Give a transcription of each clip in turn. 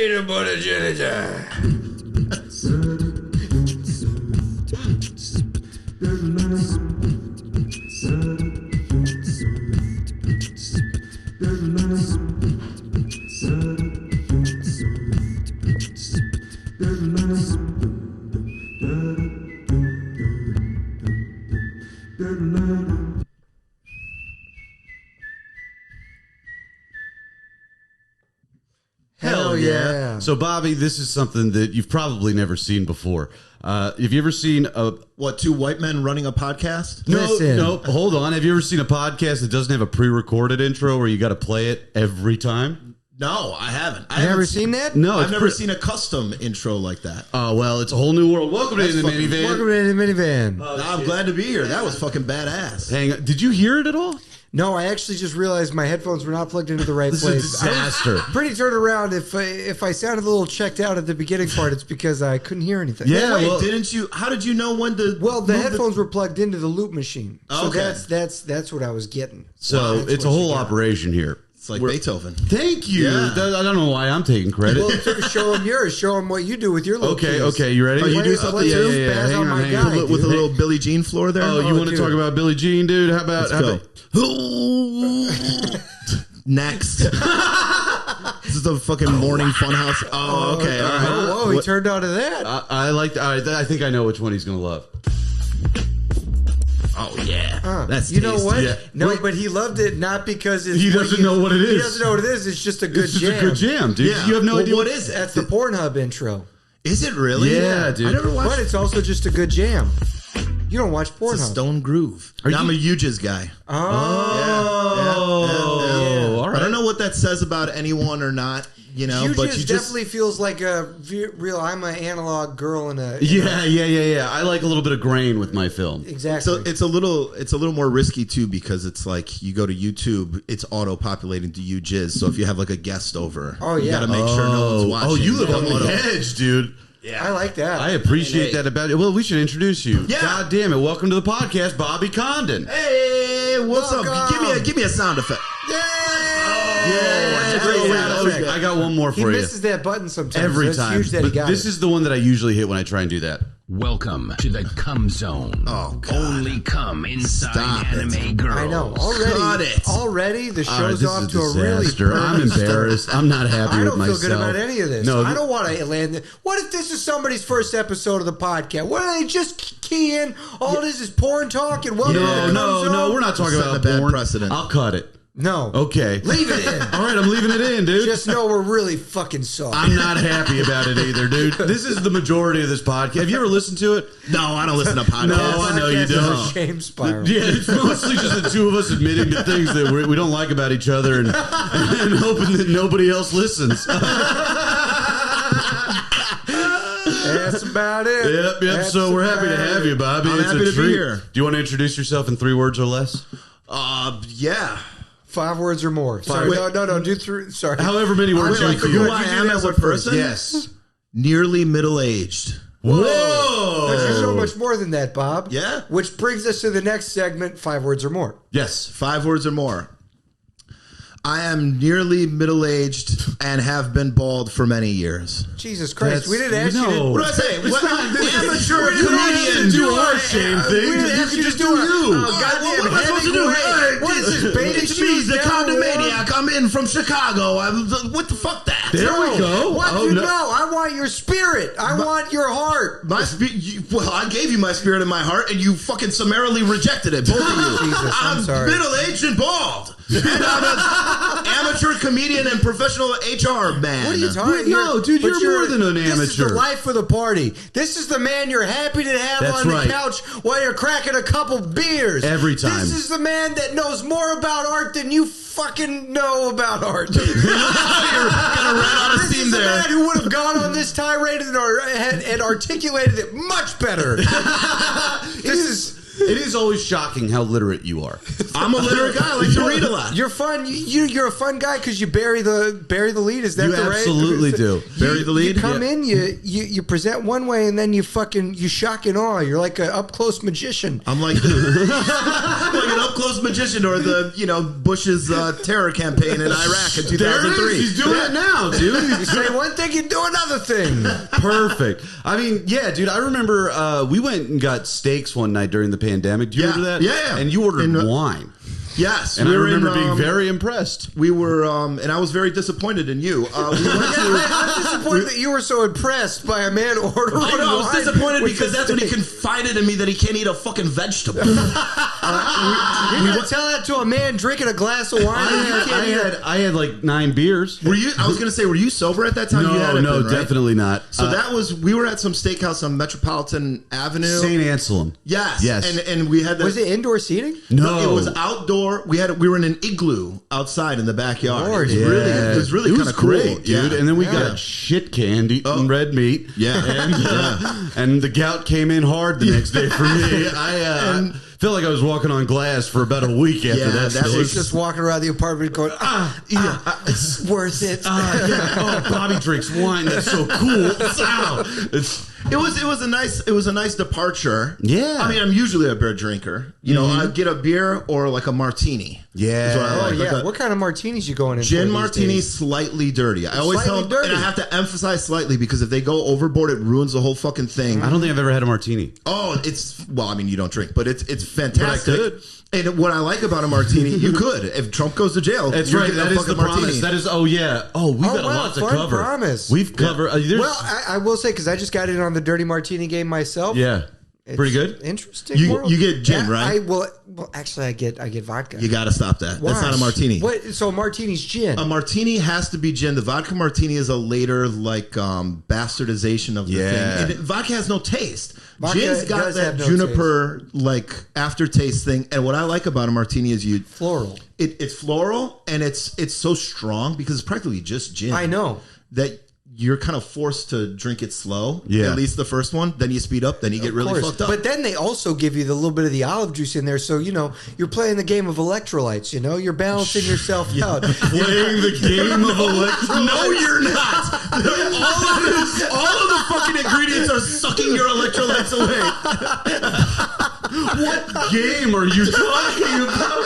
peanut butter jelly time. Hell yeah. So, Bobby, this is something that you've probably never seen before. Have you ever seen two white men running a podcast? No, hold on. Have you ever seen a podcast that doesn't have a pre-recorded intro where you got to play it every time? No, I haven't. I've never seen that? No, I've never seen a custom intro like that. Oh, well, it's a whole new world. Welcome to the minivan. Welcome to the minivan. I'm glad to be here. That was fucking badass. Hang on. Did you hear it at all? No, I actually just realized my headphones were not plugged into the right This place. is a disaster. Pretty turned around. If I sounded a little checked out at the beginning part, it's because I couldn't hear anything. Yeah, Wait, well, didn't you? How did you know when to? Well, the headphones were plugged into the loop machine, so Okay. that's what I was getting. So it's a whole operation here. It's like Beethoven. Thank you. Yeah. I don't know why I'm taking credit. Well, show them yours. Show them what you do with your little keys. Okay, you ready? Oh, you do something too? Yeah. Spaz Hang on on, my hang on. guy, With a little Billie Jean floor there. Oh, you want to dude. talk about Billie Jean, dude? How about... Next. This is the fucking morning funhouse. Oh, okay. All right. Whoa, he turned out of that. I like... All right, I think I know which one he's going to love. Oh, yeah. That's you know tasty. what? Yeah. No, Wait. but he loved it not because it's He doesn't know what it is. He doesn't know what it is. It's just a good It's just jam. a good jam, dude. Yeah. You have no Well, idea what is it? That's the Pornhub intro. Is it really? Yeah, dude. I never watched But it's also just a good jam. You don't watch It's a Pornhub. Stone Groove. Are I'm a you- Uges guy. Oh. all right. I don't know what that says about anyone or not, you know, Hughes but you just... definitely feels like a real. I'm an analog girl in a. Yeah. I like a little bit of grain with my film. Exactly. So it's a little more risky too, because it's like you go to YouTube, it's auto populating to you jizz. So if you have like a guest over, Oh, you yeah. got to make sure no one's watching. Oh, you live They'll on the auto- edge, dude. I like that. I appreciate that about it. Well, we should introduce you. Yeah. God damn it. Welcome to the podcast, Bobby Condon. Hey, what's up? Welcome. Give me a sound effect. Yeah. that's a great sound effect. I got one more He for you. misses that button sometimes. Every That's time. huge that he But got this it. is the one that I usually hit when I try and do that. Welcome to the cum zone. Oh, God. Only cum inside Stop it. anime girls. I know. Cut it. Already the All right, show's this off is to a really. disaster. I'm perfect start. embarrassed. I'm not happy I with don't feel myself. good about any of this. No, I don't want to land. What if this is somebody's first episode of the podcast? What do they just key in? All this is porn talk and welcome to the cum zone? No, we're not talking Setting about a bad porn. precedent. I'll cut it. No. Okay. Leave it in. All right, I'm leaving it in, dude. Just know we're really fucking soft. I'm not happy about it either, dude. This is the majority of this podcast. Have you ever listened to it? No, I don't listen to podcasts. No, I know you Podcast is don't. a shame spiral. Yeah, it's mostly just the two of us admitting to things that we don't like about each other and hoping that nobody else listens. That's about it. Yep. That's So we're happy to about have it. you, Bobby. I'm It's happy a to be treat. here. Do you want to introduce yourself in 3 words or less? Yeah. 5 words or more. Sorry, Wait. no. Do 3. Sorry. However many words you Like feel. who I am as a person? Yes. Nearly middle-aged. Whoa. But you're so much more than that, Bob. Yeah. Which brings us to the next segment, 5 words or more. Yes. 5 words or more. I am nearly middle-aged and have been bald for many years. Jesus Christ. That's- We didn't ask you no. to... What do I say? It's What, not- this- amateur you don't have to comedian. do our shame thing. We didn't You ask can you just to do do you. Oh, goddamn what am I supposed to do? Hemingway. What is this, bait and It's me, cheese? the Never condomaniac. I'm in from Chicago. What the fuck that? There we go. What Oh, you no. know? I want your spirit. I want your heart. My well, I gave you my spirit and my heart, and you fucking summarily rejected it, both of you. Jesus, I'm sorry. middle-aged and bald. And I'm an amateur comedian and professional HR man. What are you talking No, dude, but you're more than an This is the amateur. life of the party. This is the man you're happy to have That's on right. the couch while you're cracking a couple beers. Every time. This is the man that knows more about art than you fucking know about art. You're gonna run out of This steam is the there. man who would have gone on this tirade and articulated it much better. It is always shocking how literate you are. I'm a literate guy. I like to read a lot. You're fun. You're a fun guy because you bury the lead. Is that You the right? absolutely do. Bury the lead? You come Yeah. in, you present one way, and then you shock and awe. You're like an up close magician. I'm like the like an up-close magician or the, Bush's terror campaign in Iraq in 2003. There it is. He's doing it now, dude. You say one thing, you do another thing. Perfect. I mean, yeah, dude, I remember we went and got steaks one night during the pandemic. Do you remember that? Yeah. And you ordered wine. Yes. And I remember being very impressed. We were, and I was very disappointed in you. I'm disappointed that you were so impressed by a man ordering wine. I was disappointed because that's when he confided in me that he can't eat a fucking vegetable. You gotta tell that to a man drinking a glass of wine. I had like 9 beers. Were you? I was going to say, were you sober at that time? No, definitely not. So we were at some steakhouse on Metropolitan Avenue. St. Anselm. Yes. And we had Was it indoor seating? No, it was outdoor. We were in an igloo outside in the backyard. Lord, it was really kind of cool, great, dude. Yeah. And then we got shit canned eating red meat. Yeah. And the gout came in hard the next day for me. I felt like I was walking on glass for about a week after that. That was just walking around the apartment going, it's worth it. Bobby drinks wine. That's so cool. It was a nice departure. Yeah. I mean, I'm usually a beer drinker. I get a beer or like a martini. Yeah. Is what I like. What kind of martinis you going in? Gin martini, slightly dirty. I always tell them, and I have to emphasize slightly because if they go overboard, it ruins the whole fucking thing. I don't think I've ever had a martini. Oh, you don't drink, but it's fantastic. But I could. And what I like about a martini, you could. If Trump goes to jail, that's right. That is the promise. That is. We've got a lot to cover. Promise. We've covered. I will say because I just got in on the dirty martini game myself. Yeah. Pretty good. Interesting. You get gin, right? Actually, I get vodka. You got to stop that. Why? That's not a martini. So a martini's gin. A martini has to be gin. The vodka martini is a later bastardization of the thing. And vodka has no taste. Gin's got that juniper aftertaste thing. And what I like about a martini is floral. It's floral and it's so strong because it's practically just gin. I know that. You're kind of forced to drink it slow. Yeah. At least the first one. Then you speed up. Then you get really fucked up. But then they also give you the little bit of the olive juice in there. So, you're playing the game of electrolytes. You're balancing yourself out. Playing the game of electrolytes? No, you're not. All of the fucking ingredients are sucking your electrolytes away. What game are you talking about?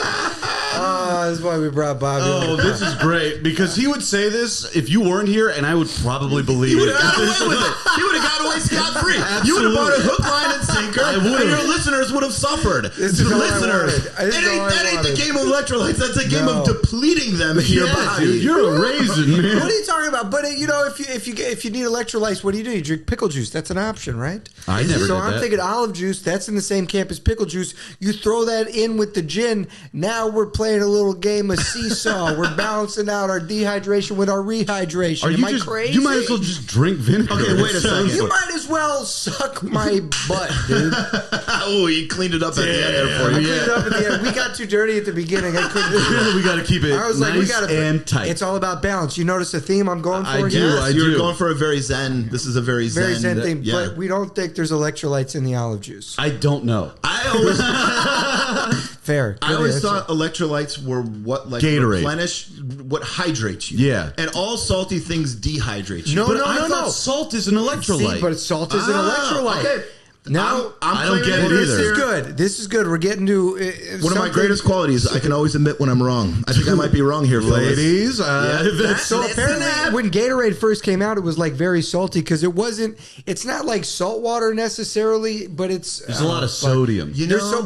That's why we brought Bobby. Oh, this is great because he would say this if you weren't here, and I would probably believe he it. He would have got away with it. He would have got away scot-free. You would have bought a hook, line, and sinker, and your listeners would have suffered. That ain't the game of electrolytes. That's a game of depleting them in your body. Dude, you're a raisin, man. What are you talking about? But if you need electrolytes, what do? You drink pickle juice. That's an option, right? I never. So I'm thinking olive juice. That's in the same camp as pickle juice. You throw that in with the gin. Now we're playing a little game of seesaw. We're balancing out our dehydration with our rehydration. Am I crazy? You might as well just drink vinegar. Okay, wait a second. You might as well suck my butt, dude. Oh, he cleaned it up at the end there for you. I cleaned it up at the end. We got too dirty at the beginning. I couldn't. We got to keep it and tight. It's all about balance. You notice the theme I'm going for? I do. You're going for a very zen. This is a very zen thing. Yeah. But we don't think there's electrolytes in the olive juice. I don't know. Fair. I always thought electrolytes were what Gatorade. Replenish, what hydrates you. Yeah. And all salty things dehydrate you. No, I thought salt is an electrolyte. See, but salt is an electrolyte. Okay. Now I don't get it either. This is good. We're getting to one of my greatest qualities. I can always admit when I'm wrong. I think I might be wrong here, ladies. So apparently, when Gatorade first came out, it was very salty because it wasn't. It's not like salt water necessarily, but there's a lot of sodium.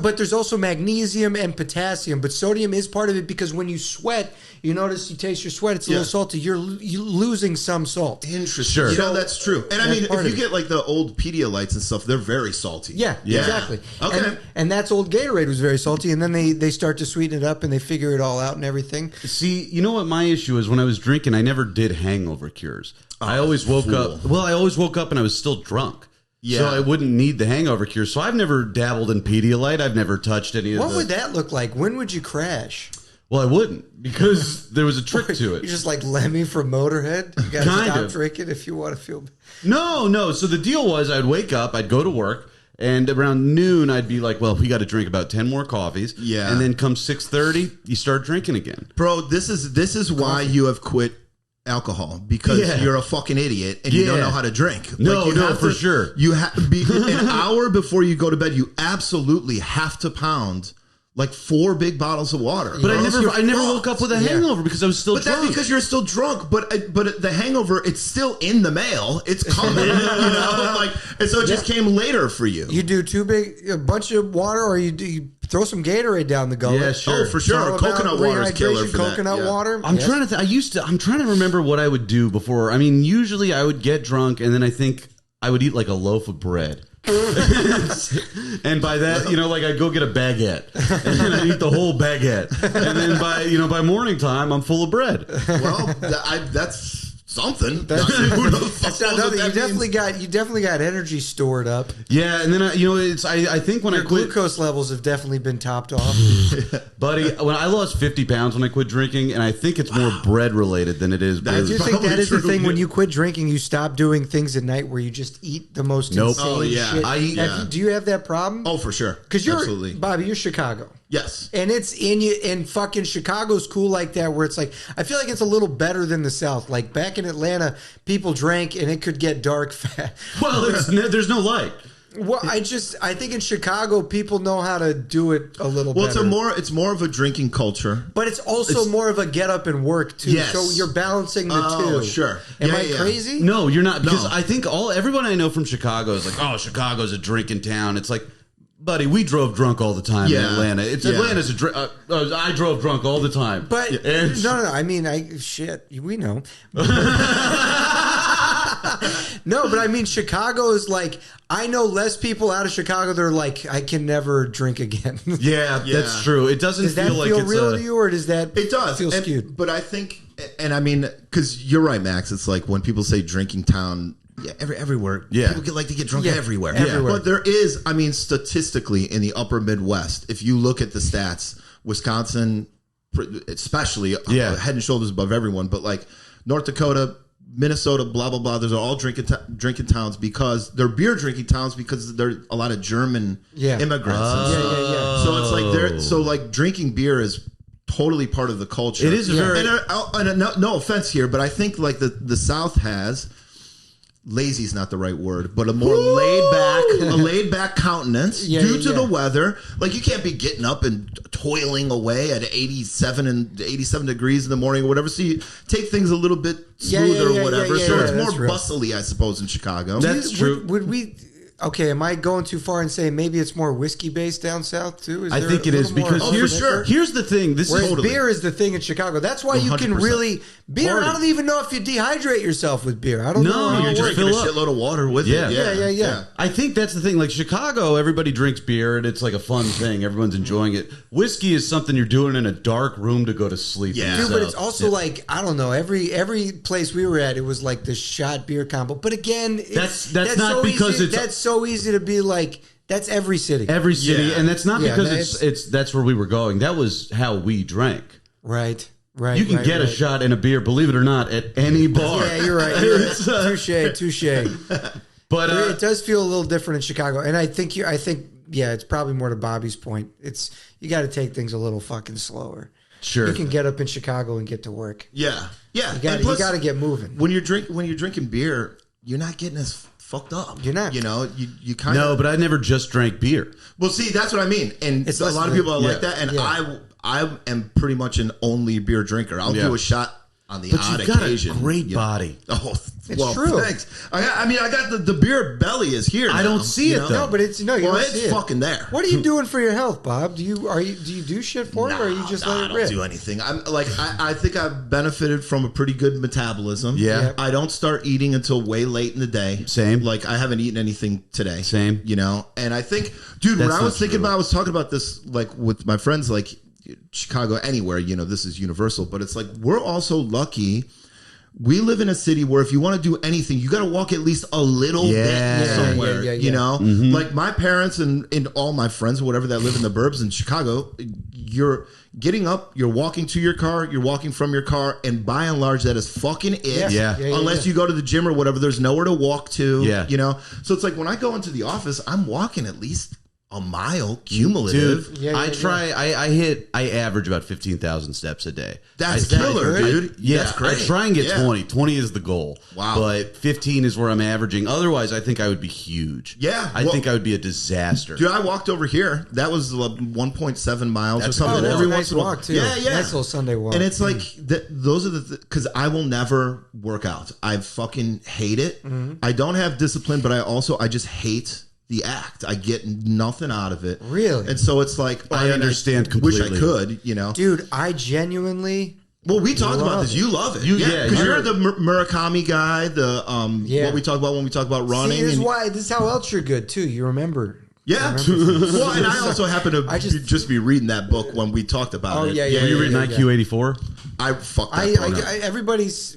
But there's also magnesium and potassium. But sodium is part of it because when you sweat, you notice you taste your sweat. It's a little salty. You're losing some salt. Interesting. Sure. That's true. And I mean, if you get the old Pedialites and stuff, they're very salty. Yeah, exactly. Okay. And that's old Gatorade was very salty, and then they start to sweeten it up and they figure it all out and everything. See, you know what my issue is? When I was drinking, I never did hangover cures. I always woke up. Well, I always woke up and I was still drunk. Yeah. So I wouldn't need the hangover cure. So I've never dabbled in Pedialyte. I've never touched any of What would that look like? When would you crash? Well, I wouldn't because there was a trick to it. You're just like Lemmy from Motorhead. You got to stop drinking if you want to feel. No. So the deal was I'd wake up, I'd go to work, and around noon I'd be like, well, we got to drink about 10 more coffees. Yeah. And then come 6:30, you start drinking again. Bro, this is why you have quit alcohol because you're a fucking idiot and you don't know how to drink. For sure. You have an hour before you go to bed. You absolutely have to pound like 4 big bottles of water. But I never woke up with a hangover because I was still drunk. But that's because you're still drunk. But the hangover, it's still in the mail. It's coming, and so it just came later for you. You do a bunch of water, or you throw some Gatorade down the gullet. Yeah, sure. Oh, for sure. Coconut water is killer for coconut water. I'm trying to remember what I would do before. I mean, usually I would get drunk, and then I think I would eat like a loaf of bread. And by that, I'd go get a baguette and then I'd eat the whole baguette. And then by morning time, I'm full of bread. Well, that's something. You definitely got energy stored up. Yeah, and then I think when Your I quit, glucose levels have definitely been topped off. buddy. When I lost 50 pounds when I quit drinking, and I think it's more bread related than it is booze. I do think that is the thing. When you quit drinking, you stop doing things at night where you just eat the most insane shit. Do you have that problem? Oh, for sure. Because Bobby, you're Chicago. Yes. And it's in you, and fucking Chicago's cool like that, where it's like, I feel like it's a little better than the South. Like back in Atlanta, people drank and it could get dark fast. Well, there's no light. Well, I think in Chicago, people know how to do it a little better. It's more of a drinking culture. But it's also more of a get up and work, too. Yes. So you're balancing the two. Oh, sure. Am I crazy? No, you're not. Because I think everyone I know from Chicago is like, oh, Chicago's a drinking town. It's like, buddy, we drove drunk all the time in Atlanta. Atlanta's a drink. I drove drunk all the time. But no. I mean, we know. No, but I mean, Chicago is like, I know less people out of Chicago that are like, I can never drink again. Yeah, that's true. It doesn't does that feel like it's real to you, or does that feel skewed? But I think, and I mean, because you're right, Max. It's like when people say drinking town. Yeah, everywhere. Yeah, people like to get drunk everywhere. Everywhere. But there is, I mean, statistically, in the upper Midwest, if you look at the stats, Wisconsin, especially, head and shoulders above everyone. But like North Dakota, Minnesota, blah blah blah. Those are all drinking towns because they're beer drinking towns because there are a lot of German immigrants. So it's like so like drinking beer is totally part of the culture. It is very. And no offense here, but I think like the South has. Lazy is not the right word, but a more laid back countenance due to the weather. Like you can't be getting up and toiling away at 87 degrees in the morning or whatever. So you take things a little bit smoother or whatever. So it's more bustly, I suppose, in Chicago. That's true. Would we? Okay, am I going too far and saying maybe it's more whiskey based down south too? I think it is because here's the thing. Beer is the thing in Chicago. That's why 100%. You can really beer. I don't even know if you dehydrate yourself with beer. I don't know. No, you're drinking a shitload of water with it. Yeah. I think that's the thing. Like Chicago, everybody drinks beer and it's like a fun thing. Everyone's enjoying it. Whiskey is something you're doing in a dark room to go to sleep. Yeah, dude, but it's also like I don't know. Every place we were at, it was like the shot beer combo. But again, that's not so because easy, that's so easy to be like. That's every city. Every city, and that's not because it's that's where we were going. That was how we drank. Right. You can get a shot and a beer, believe it or not, at any bar. Yeah, you're right. Touche. But it does feel a little different in Chicago, and I think it's probably more to Bobby's point. It's you got to take things a little fucking slower. Sure, you can get up in Chicago and get to work. Yeah. You got to get moving. When you're drinking beer, you're not getting as fucked up. You're not. You know, you kind of. No, but I never just drank beer. Well, see, that's what I mean. And a lot of people are like that. And I am pretty much an only beer drinker. I'll do a shot on the odd occasion. But you've got a great body. Oh, it's true. Thanks. I got the beer belly is here. I don't see it though. No, but it's it's fucking there. What are you doing for your health, Bob? Do you do shit for it, or are you just let it rip? I don't do anything. I'm like I think I've benefited from a pretty good metabolism. Yeah. I don't start eating until way late in the day. Same. Like I haven't eaten anything today. Same. You know, and I think, dude, when I was thinking about, I was talking about this like with my friends, like Chicago, anywhere. You know, this is universal, but it's like we're also lucky. We live in a city where if you want to do anything, you got to walk at least a little bit somewhere, you know? Mm-hmm. Like my parents and all my friends or whatever that live in the burbs in Chicago, you're getting up, you're walking to your car, you're walking from your car, and by and large, that is fucking it. Unless you go to the gym or whatever, there's nowhere to walk to, you know? So it's like when I go into the office, I'm walking at least a mile cumulative. Dude, I average about 15,000 steps a day. That's killer, dude. Yeah, that's great. I try and get 20. 20 is the goal. Wow. But 15 is where I'm averaging. Otherwise, I think I would be huge. Yeah. I think I would be a disaster. Dude, I walked over here. That was 1.7 miles or something. Every once in a while, too. Yeah. Nice little Sunday walk. And it's like, those are because I will never work out. I fucking hate it. Mm-hmm. I don't have discipline, but I just hate the act. I get nothing out of it. Really? And so it's like, I understand completely. Wish I could, you know. Dude, I genuinely... Well, we talked about this. You love it. Because you're the Murakami guy, what we talk about when we talk about running. See, this is how else you're good, too. You remember... Yeah. Well, and I also happen to just be reading that book when we talked about it. Were you reading IQ 84? I fucked that part up. Everybody's...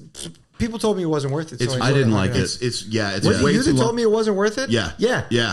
People told me it wasn't worth it. So I didn't like it. It's way you too long. told me it wasn't worth it? Yeah.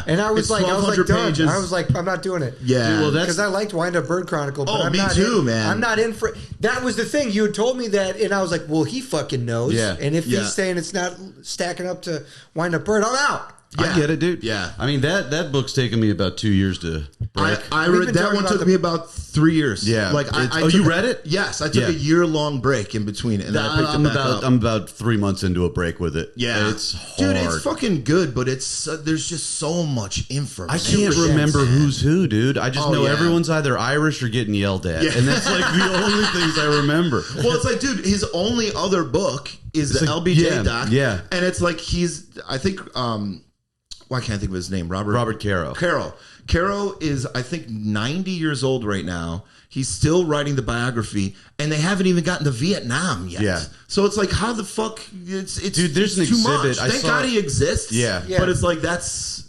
And I was like, done. pages. I was like, I'm not doing it. Yeah. Well, because I liked Wind Up Bird Chronicle. But me too, man. I'm not in for that. Was the thing. You had told me that, and I was like, well, he fucking knows. Yeah. And if he's saying it's not stacking up to Wind Up Bird, I'm out. Yeah. I get it, dude. Yeah. I mean, that book's taken me about 2 years to break. I read that one. Took me about 3 years. Yeah. Like you read it? Yes, I took a year-long break in between it, and then I picked it back up. I'm about 3 months into a break with it. Yeah, it's hard. Dude, it's fucking good, but it's there's just so much information. I can't remember who's who, dude. I just know everyone's either Irish or getting yelled at, and that's like the only things I remember. Well, it's like, dude, his only other book is the LBJ doc. Yeah, and it's like I think. Why can't I think of his name? Robert Caro. Caro is, I think, 90 years old right now. He's still writing the biography, and they haven't even gotten to Vietnam yet. Yeah. So it's like, how the fuck? It's dude. There's an too exhibit. Much. Thank God he exists. Yeah. But it's like that's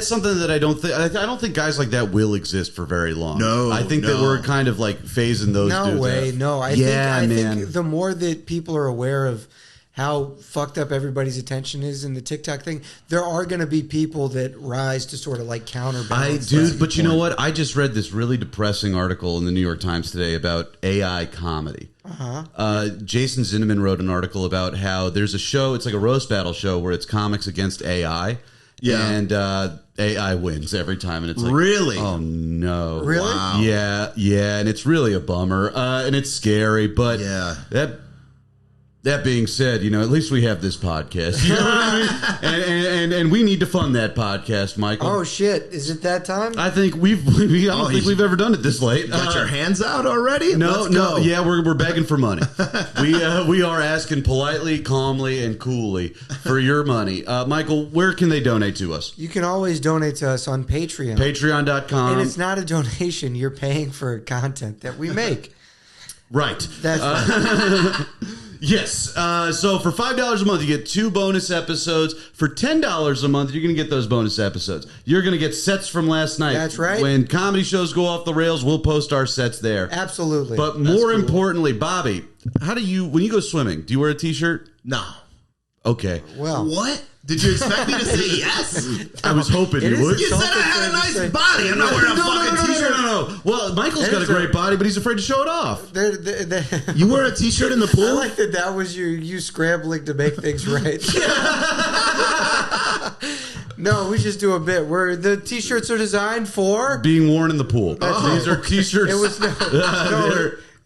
something that I don't think. I don't think guys like that will exist for very long. No, I think that we're kind of like phasing those. No way. out. No, I think the more that people are aware of how fucked up everybody's attention is in the TikTok thing, there are going to be people that rise to sort of like counterbalance. But you know what? I just read this really depressing article in the New York Times today about AI comedy. Jason Zinneman wrote an article about how there's a show, it's like a roast battle show where it's comics against AI. Yeah. And AI wins every time. And it's like, really? Oh, no. Really? Wow. Yeah. And it's really a bummer. And it's scary. But that being said, you know, at least we have this podcast. You know what I mean? And we need to fund that podcast, Michael. Oh shit! Is it that time? I think I don't think we've ever done it this late. Got your hands out already? No. Yeah, we're begging for money. We are asking politely, calmly, and coolly for your money. Michael, where can they donate to us? You can always donate to us on Patreon. Patreon.com. And it's not a donation. You're paying for content that we make. Right. That's right. Yes. So for $5 a month, you get 2 bonus episodes. For $10 a month, you're going to get those bonus episodes. You're going to get sets from last night. That's right. When comedy shows go off the rails, we'll post our sets there. Absolutely. But more importantly, Bobby, when you go swimming, do you wear a t-shirt? No. Okay. Well. What? Did you expect me to say yes? I was hoping you would. You said I had a nice body. I'm not wearing a fucking t-shirt. No. Well, Michael's got a great body, but he's afraid to show it off. You wear a t-shirt in the pool? I like that was you scrambling to make things right. No, we just do a bit where the t-shirts are designed for being worn in the pool. These are t-shirts. It was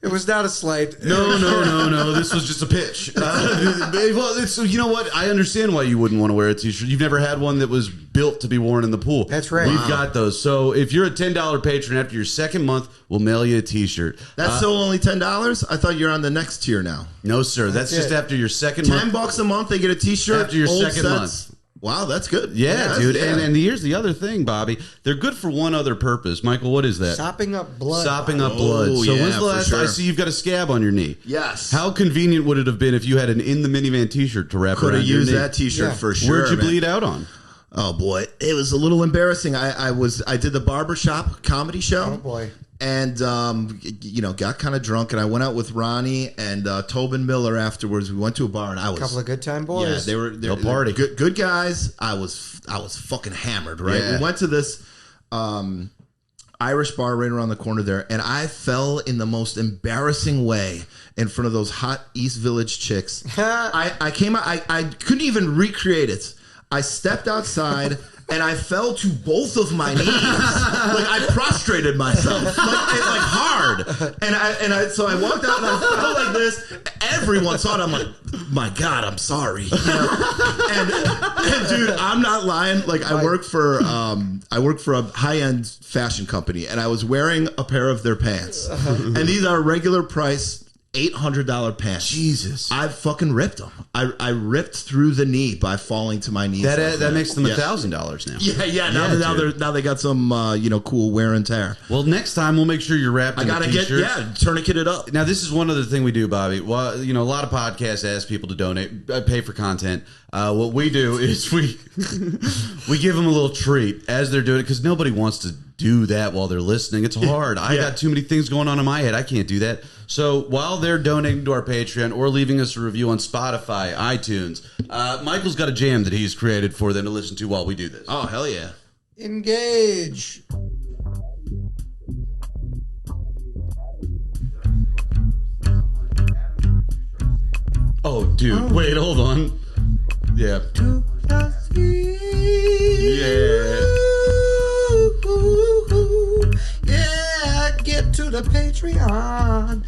it was not a slight. No. This was just a pitch. Well, you know what? I understand why you wouldn't want to wear a t-shirt. You've never had one that was built to be worn in the pool. That's right. We've got those. So if you're a $10 patron, after your second month, we'll mail you a t-shirt. That's still only $10? I thought you're on the next tier now. No, sir. That's just after your second month. $10 a month, they get a t-shirt. After your second month. Wow, that's good. Yeah, dude. Yeah. And here's the other thing, Bobby. They're good for one other purpose. Michael, what is that? Sopping up blood. Sopping up blood. So when's the last time I see you've got a scab on your knee? Yes. How convenient would it have been if you had an In the Minivan t-shirt to wrap around your knee? Could have used that t-shirt for sure. Where'd you bleed out on? Oh, boy. It was a little embarrassing. I did the barbershop comedy show. Oh, boy. And, got kind of drunk, and I went out with Ronnie and Tobin Miller afterwards. We went to a bar, and I was... A couple of good time boys. Yeah, they were party. Good guys. I was fucking hammered, right? Yeah. We went to this Irish bar right around the corner there, and I fell in the most embarrassing way in front of those hot East Village chicks. I came out... I couldn't even recreate it. I stepped outside... and I fell to both of my knees. I prostrated myself, like hard. So I walked out and I felt like this. Everyone saw it. I'm like, my God, I'm sorry. And dude, I'm not lying. I work for a high-end fashion company, and I was wearing a pair of their pants, and these are regular price $800 pants. Jesus, I fucking ripped them. I ripped through the knee by falling to my knees. That makes them $1,000 now. Yeah. Now they got some cool wear and tear. Well, next time we'll make sure you're wrapped. I gotta tourniquet it up. Now this is one other thing we do, Bobby. Well, a lot of podcasts ask people to donate, pay for content. What we do is we give them a little treat as they're doing it, because nobody wants to do that while they're listening. It's hard. I got too many things going on in my head. I can't do that. So while they're donating to our Patreon or leaving us a review on Spotify, iTunes, Michael's got a jam that he's created for them to listen to while we do this. Oh, hell yeah. Engage. Oh, dude. Wait, hold on. Yeah. Yeah. Yeah, get to the Patreon.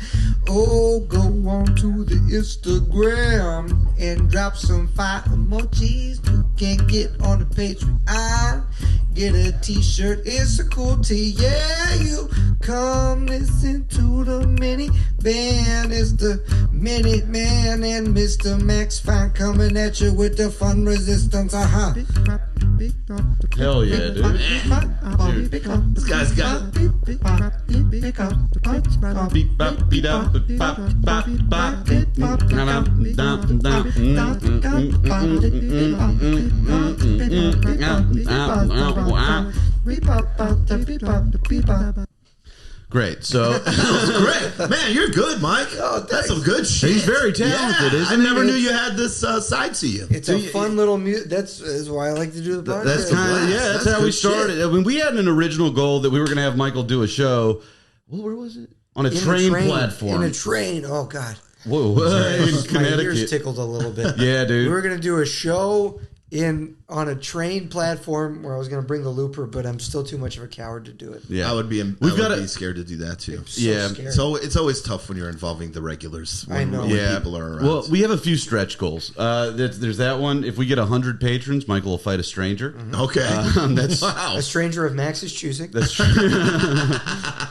Oh, go on to the Instagram and drop some fire emojis. You can get on the Patreon. Get a t-shirt, it's a cool tee. Yeah, you come listen to the mini band. It's the Minute Man and Mr. Max Fine coming at you with the fun resistance. Hell yeah, dude. This guy's got Great. So that was great, man. You're good, Mike. Oh, that's some good shit. He's very talented. I never knew you had this side to you. It's a fun little music. That's why I like to do the podcast. That's how we started. Shit. I mean, we had an original goal that we were going to have Michael do a show. Well, where was it? On a train platform. In a train. Oh God. Whoa. In Connecticut. My ears tickled a little bit. Yeah, dude. We were going to do a show on a train platform where I was going to bring the looper, but I'm still too much of a coward to do it. Yeah, I would be scared to do that too. Scared. So it's always tough when you're involving the regulars. When, I know. When people are around. Well, we have a few stretch goals. There's that one. If we get 100 patrons, Michael will fight a stranger. Mm-hmm. Okay, that's wow. A stranger of Max's choosing. That's true.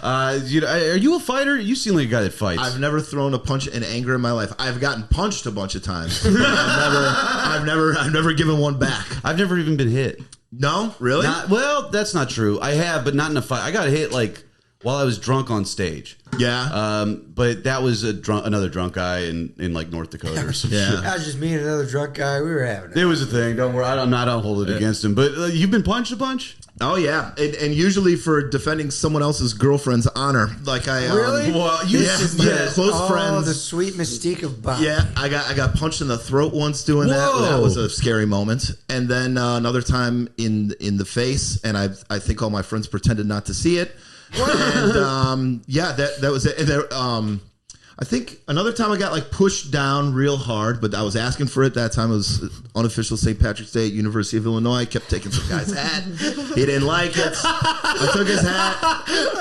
Are you a fighter? You seem like a guy that fights. I've never thrown a punch in anger in my life. I've gotten punched a bunch of times. But I've never given one back. I've never even been hit. No, really? Well, that's not true. I have, but not in a fight. I got hit while I was drunk on stage. Yeah. But that was another drunk guy in North Dakota or something. Yeah. That was just me and another drunk guy. We were having it. It was a thing. Don't worry. I don't hold it against him. But you've been punched a bunch? Oh, yeah. And usually for defending someone else's girlfriend's honor. Really? Well, close friends. Oh, the sweet mystique of Bob. Yeah, I got punched in the throat once doing that. That was a scary moment. And then another time in the face, and I think all my friends pretended not to see it. And that was it. And I think another time I got pushed down real hard, but I was asking for it. That time it was unofficial St. Patrick's Day at University of Illinois. I kept taking some guy's hat. He didn't like it. I took his hat.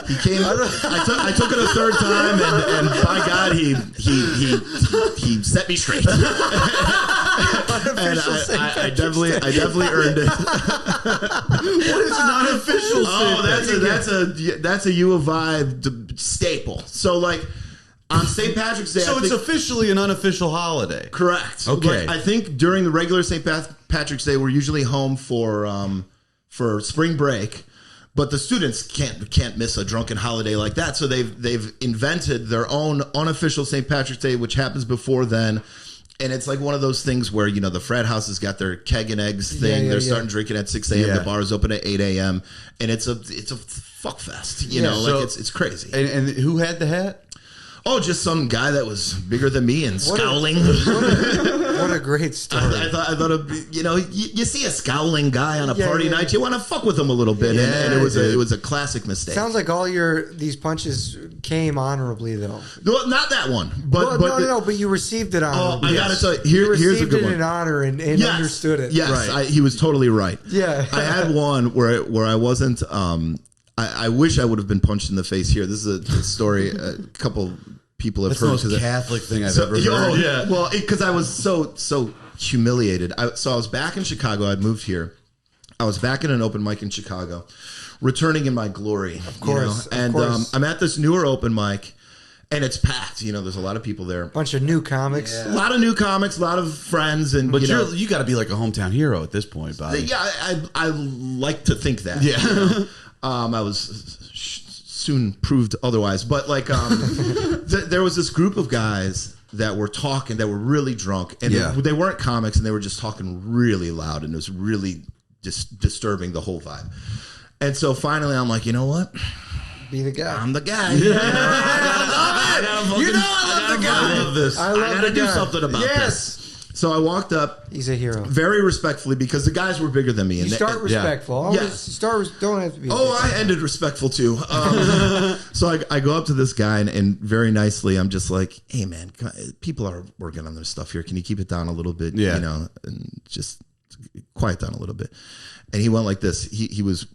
He came. I took it a third time, and by God, he set me straight. And I definitely earned it. What is an unofficial? That's a U of I staple. So on St. Patrick's Day, so it's officially an unofficial holiday. Correct. Okay. I think during the regular St. Patrick's Day, we're usually home for spring break, but the students can't miss a drunken holiday like that. So they've invented their own unofficial St. Patrick's Day, which happens before then. And it's one of those things where, the frat house has got their keg and eggs thing. They're starting drinking at 6 a.m. The bar is open at 8 a.m. And it's a fuck fest. It's crazy. And who had the hat? Oh, just some guy that was bigger than me and scowling. What a great story. I thought you see a scowling guy on a party night, you want to fuck with him a little bit, and it was a classic mistake. Sounds like all these punches came honorably, though. Well, not that one, but but you received it honorably. I gotta tell you, here's a good one. In honor and understood it. Yes, right. He was totally right. Yeah, I had one where I wasn't. I wish I would have been punched in the face here. This is a story a couple people have heard. That's the most Catholic thing I've ever heard. Yeah. Well, because I was so humiliated. So I was back in Chicago. I'd moved here. I was back in an open mic in Chicago, returning in my glory. Of course. And I'm at this newer open mic, and it's packed. There's a lot of people there. Bunch of new comics. Yeah. A lot of new comics, a lot of friends. But you got to be like a hometown hero at this point, Bobby. Yeah, I like to think that. Yeah. I was soon proved otherwise, but there was this group of guys that were talking, that were really drunk, and they weren't comics, and they were just talking really loud, and it was really just disturbing the whole vibe. And so finally, I'm like, you know what? Be the guy. I'm the guy. I love the guy. I love this. I gotta do something about this. So I walked up. He's a hero. Very respectfully, because the guys were bigger than me. You start respectful. Don't have to be. I ended respectful too. So I go up to this guy and very nicely, I'm just like, hey man, people are working on their stuff here. Can you keep it down a little bit? Yeah. And just quiet down a little bit. And he went like this. He was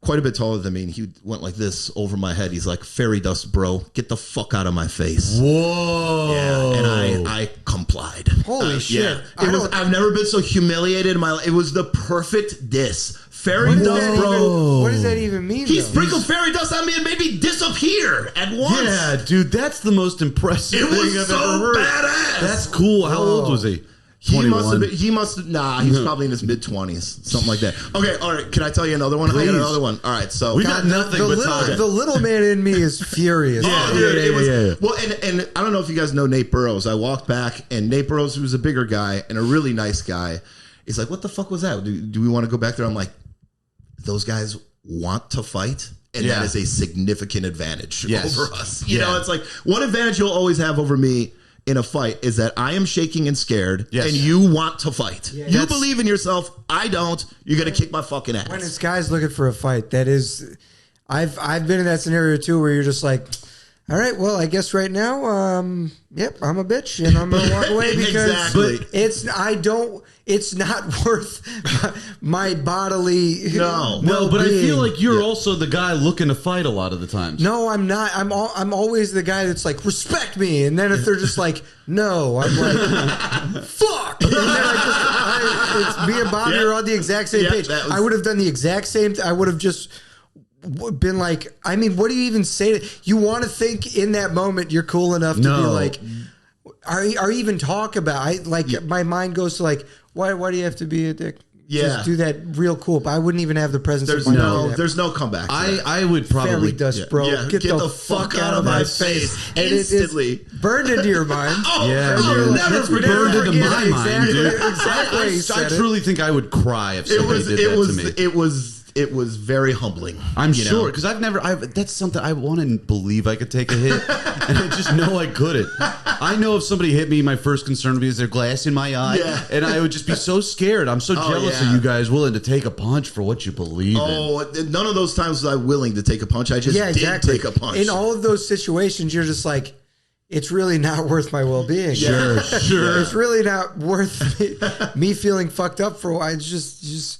quite a bit taller than me, and he went like this over my head. He's like, fairy dust, bro. Get the fuck out of my face. Whoa. Yeah, and I complied. Holy shit. Yeah. I've never been so humiliated in my life. It was the perfect diss. Fairy dust, bro. What does that even mean? He sprinkled fairy dust on me and made me disappear at once. Yeah, dude, that's the most impressive thing I've ever heard. Badass. That's cool. How old was he? He must have, he was probably in his mid-20s, something like that. Okay, all right, can I tell you another one? Please. I got another one. All right, so. We got nothing but time. The little man in me is furious. Yeah. Well, and I don't know if you guys know Nate Burrows. I walked back, and Nate Burrows, who's a bigger guy and a really nice guy, is like, what the fuck was that? Do we want to go back there? I'm like, those guys want to fight, and that is a significant advantage over us. You know, it's like, one advantage you'll always have over me in a fight is that I am shaking and scared, and you want to fight. Yeah. You believe in yourself. I don't. You're gonna kick my fucking ass. When it's guys looking for a fight, that is, I've been in that scenario too, where you're just like, all right, well, I guess right now, I'm a bitch, and I'm gonna walk away because it's not worth my bodily. No, but I feel like you're also the guy looking to fight a lot of the times. No, I'm not. I'm always the guy that's like, respect me, and then if they're just like, no, I'm like, fuck. And then it's me and Bobby are on the exact same page. I would have done the exact same. I would have just been like, I mean, what do you even say? You want to think in that moment you're cool enough to be like, or even talk about. My mind goes to like, why do you have to be a dick? Just do that real cool. But I wouldn't even have the presence of mind. There's no comeback. I would probably fairy dust, bro. Yeah. Get the fuck out of my face. Instantly. And burned into your mind. Never burned into my mind, dude. Exactly. I truly think I would cry if somebody did that to me. It was very humbling. I'm sure, because that's something I want to believe I could take a hit, and I just know I couldn't. I know if somebody hit me, my first concern would be, is there glass in my eye? And I would just be so scared. I'm so jealous of you guys willing to take a punch for what you believe in. None of those times was I willing to take a punch. I just did take a punch. In all of those situations, you're just like, it's really not worth my well-being. Sure. It's really not worth me feeling fucked up for a while. It's just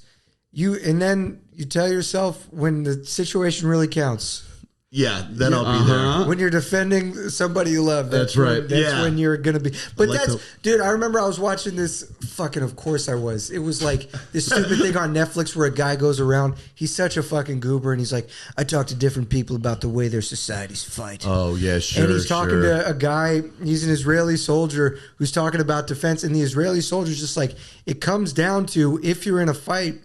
you, and then you tell yourself when the situation really counts. Yeah, then I'll be there. When you're defending somebody you love. That's right. That's when you're going to be. But dude, I remember I was watching this, of course I was. It was like this stupid thing on Netflix where a guy goes around, he's such a fucking goober, and he's like, I talk to different people about the way their societies fight. Oh, yeah, sure. And he's talking to a guy, he's an Israeli soldier who's talking about defense, and the Israeli soldier's just like, it comes down to, if you're in a fight,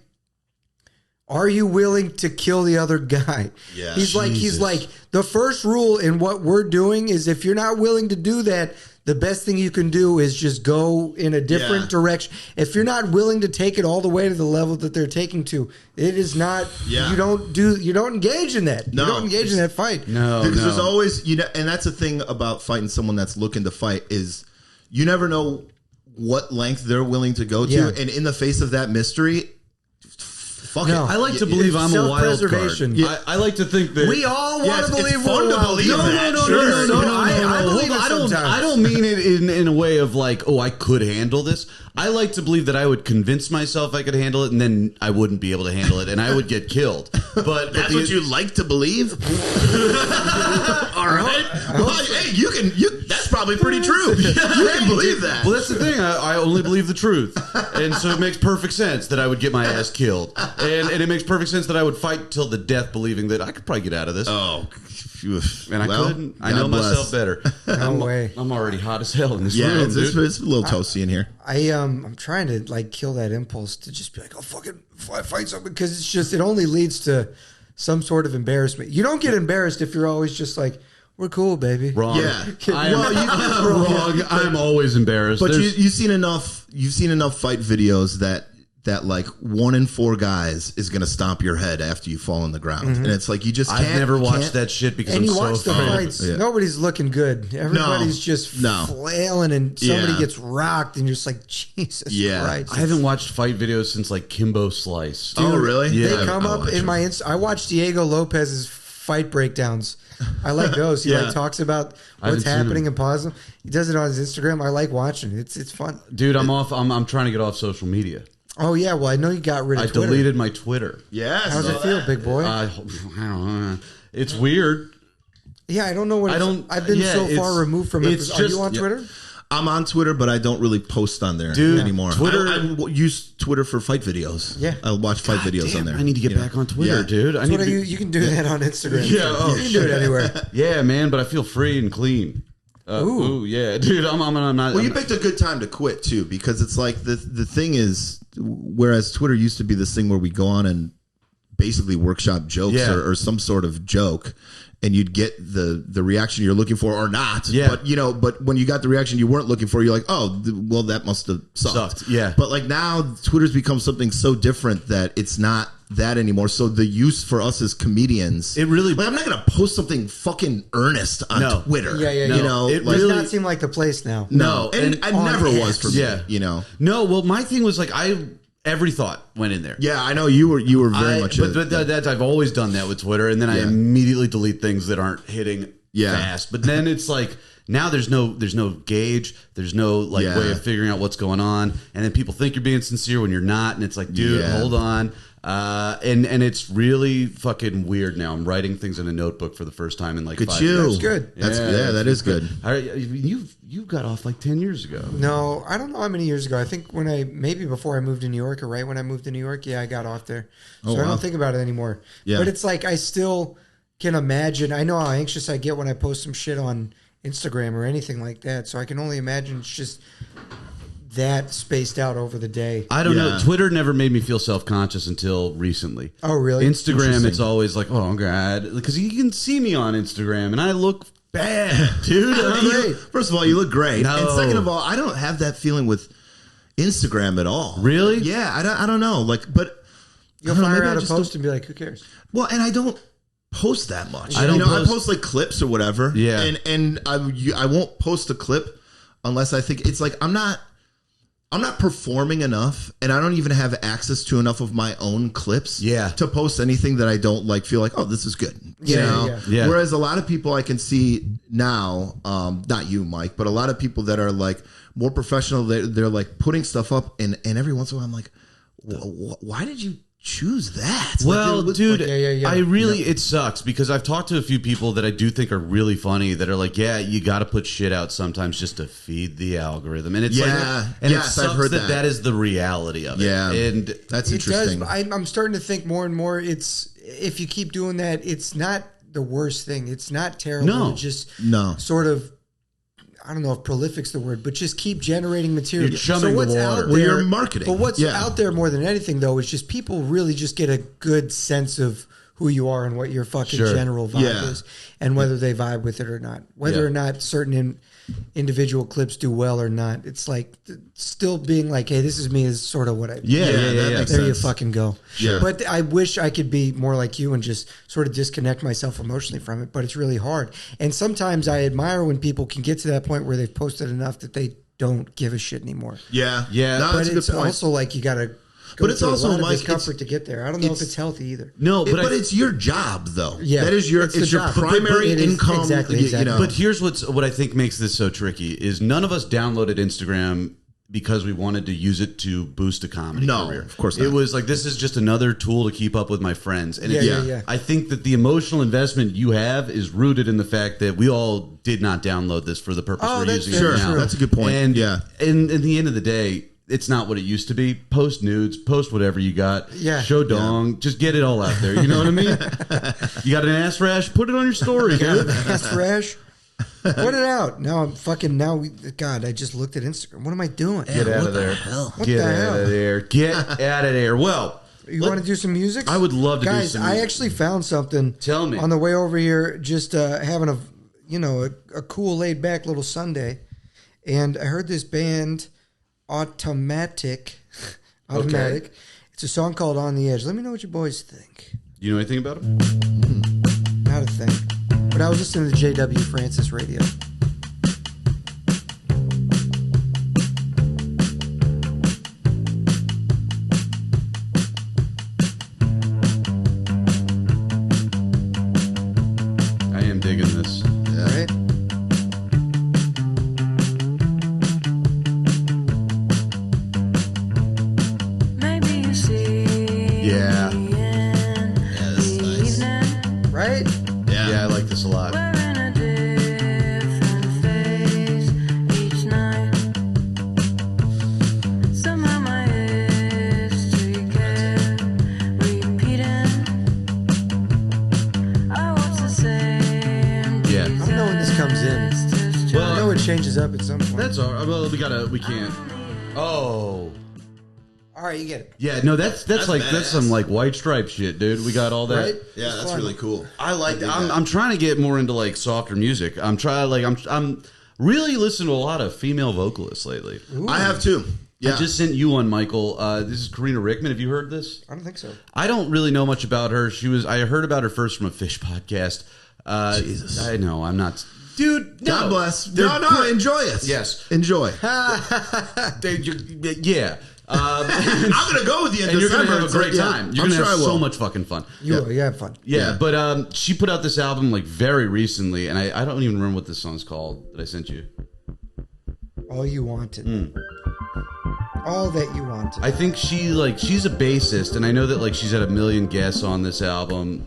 are you willing to kill the other guy? Yeah. He's like, the first rule in what we're doing is if you're not willing to do that, the best thing you can do is just go in a different direction. If you're not willing to take it all the way to the level that they're taking to, it is not. You don't engage in that. No, you don't engage in that fight. No, because there's always and that's the thing about fighting someone that's looking to fight is you never know what length they're willing to go to, and in the face of that mystery. Fuck it. I like to believe I'm a wild card. Yeah. I like to think that we all want to believe we're wild. I don't mean it in a way of like, oh, I could handle this. I like to believe that I would convince myself I could handle it, and then I wouldn't be able to handle it, and I would get killed. But that's what you like to believe. All right. Well, hey, you can. That's probably pretty true. You can believe that. Well, that's the thing. I only believe the truth, and so it makes perfect sense that I would get my ass killed, and it makes perfect sense that I would fight till the death, believing that I could probably get out of this. Oh. And I couldn't. I know myself better. No way. I'm already hot as hell in this room. It's a little toasty in here. I'm trying to like kill that impulse to just be like, oh, fucking fight something, because it's just it only leads to some sort of embarrassment. You don't get embarrassed if you're always just like, we're cool, baby. Wrong. Yeah. Wrong. I'm always embarrassed. But you've seen enough fight videos that like 1 in 4 guys is going to stomp your head after you fall on the ground. And it's like, you just can't. I've never watched that shit because and I'm you so watch the fights, nobody's looking good. Everybody's just flailing, and somebody gets rocked, and you're just like, Jesus Christ. I haven't watched fight videos since like Kimbo Slice. Dude, oh, really? Yeah. They come up in my I watch Diego Lopez's fight breakdowns. I like those. He like talks about what's happening and pauses. He does it on his Instagram. I like watching it. It's fun. Dude, I'm off. I'm trying to get off social media. Oh, yeah. Well, I know you got rid of Twitter. I deleted my Twitter. Yeah. How's it feel, big boy? I don't know. It's weird. Yeah, I don't know what I've been so far removed from it. Are you on Twitter? I'm on Twitter, but I don't really post on there anymore. Twitter, I use Twitter for fight videos. Yeah. I'll watch fight videos on there. I need to get back on Twitter, dude. You can do that on Instagram. Yeah, you can do it anywhere. Yeah, man, but I feel free and clean. Ooh, yeah, dude. I'm not. Well, you picked a good time to quit too, because it's like the thing is, whereas Twitter used to be this thing where we go on and basically workshop jokes or some sort of joke, and you'd get the reaction you're looking for or not. Yeah. But when you got the reaction you weren't looking for, you're like, oh, well, that must have sucked. Yeah. But like now, Twitter's become something so different that it's not that anymore. So the use for us as comedians, it really. Like, I'm not gonna post something fucking earnest on Twitter. Yeah. You know, it does not seem like the place now. No, and I never was for me. Yeah. You know. No, well, my thing was like every thought went in there. Yeah, I know you were very much. But that I've always done that with Twitter, and then I immediately delete things that aren't hitting fast. But then it's like now there's no gauge, there's no way of figuring out what's going on, and then people think you're being sincere when you're not, and it's like, dude, hold on. And it's really fucking weird now. I'm writing things in a notebook for the first time in like 5 years. That's good. That is good. You got off like 10 years ago. No, I don't know how many years ago. I think maybe before I moved to New York, or right when I moved to New York, I got off there. So I don't think about it anymore. Yeah. But it's like I still can imagine. I know how anxious I get when I post some shit on Instagram or anything like that. So I can only imagine it's just that spaced out over the day. I don't know. Twitter never made me feel self-conscious until recently. Oh, really? Instagram, it's always like, oh, God. Because you can see me on Instagram, and I look bad, dude. First of all, you look great. No. And second of all, I don't have that feeling with Instagram at all. Really? Yeah, I don't know. But you'll fire out a post and be like, who cares? Well, and I don't post that much. I post like clips or whatever. Yeah. And I won't post a clip unless I think it's like I'm not performing enough, and I don't even have access to enough of my own clips to post anything that I don't like. Feel like, oh, this is good. You know? Whereas a lot of people I can see now, not you, Mike, but a lot of people that are like more professional, they're like putting stuff up, and every once in a while I'm like, why did you choose that? Well, dude, I really, it sucks because I've talked to a few people that I do think are really funny that are like, you got to put shit out sometimes just to feed the algorithm. And it's it sucks I've heard that is the reality of it. Yeah. And that's interesting. I'm starting to think more and more if you keep doing that, it's not the worst thing. It's not terrible. No. It's just sort of, I don't know if prolific's the word, but just keep generating material. You're chumming the water. Out there, you're marketing. But what's out there more than anything, though, is just people really just get a good sense of who you are and what your fucking general vibe is, and whether they vibe with it or not. Whether or not certain individual clips do well or not. It's like still being like, hey, this is me is sort of what I Yeah. There makes you sense. fucking go. Sure. But I wish I could be more like you and just sort of disconnect myself emotionally from it, but it's really hard. And sometimes I admire when people can get to that point where they've posted enough that they don't give a shit anymore. Yeah. Yeah. No, But that's a it's good point. also like you got to go But it's through also, a lot Mike, of discomfort to get there. I don't know if it's healthy either. No, But it's your job, though. Yeah, that is your it's the it's your job. primary It is- income. exactly. You know. But here's what I think makes this so tricky is none of us downloaded Instagram because we wanted to use it to boost a comedy No, career. of course not. It was like, this is just another tool to keep up with my friends. And Yeah. I think that the emotional investment you have is rooted in the fact that we all did not download this for the purpose Oh, we're that's using very it now. true. That's a good point. And Yeah. in the end of the day, it's not what it used to be. Post nudes, post whatever you got. Yeah. Show dong. Just get it all out there. You know what I mean? You got an ass rash? Put it on your story, dude. That's fresh. Put it out. God, I just looked at Instagram. What am I doing? Get out of there. What Get the out hell? of there. Get out of there. Well, You want to do some music? I would love to do Guys, some I music. actually found something. Tell me. On the way over here, just having a cool laid back little Sunday, and I heard this band, Automatic. Okay. It's a song called "On the Edge." Let me know what you boys think. You know anything about it? Not a thing, but I was listening to J.W. Francis radio. I am digging this. Right? Maybe you see. Yeah. That's nice. Right? Yeah, I like this a lot. We're in a different phase each night. Somehow my history kept repeating. Oh, it's the same. Yeah. I don't know when this comes in. Well, I know it changes up at some point. That's all right. Well, we can't. Oh. All right, you get it. Yeah, no, that's like badass. that's some like white stripe shit, dude. We got all that. Right? Yeah, that's really cool. I like. I'm trying to get more into like softer music. I'm really listening to a lot of female vocalists lately. I have too. Yeah. I just sent you one, Michael. This is Karina Rickman. Have you heard this? I don't think so. I don't really know much about her. I heard about her first from a Fish podcast. Jesus. I know. I'm not. Dude, no. God bless. They're No, great. enjoy it. Yes. Enjoy. Yeah. I'm gonna go with you in And you're December. going to have a great time. You're I'm going to sure I have will. so much fucking fun. You will. You have fun. Yeah, Yeah. but she put out this album like very recently, and I don't even remember what this song's called that I sent you. All you wanted. All that you wanted. I think she's a bassist, and I know that like she's had a million guests on this album.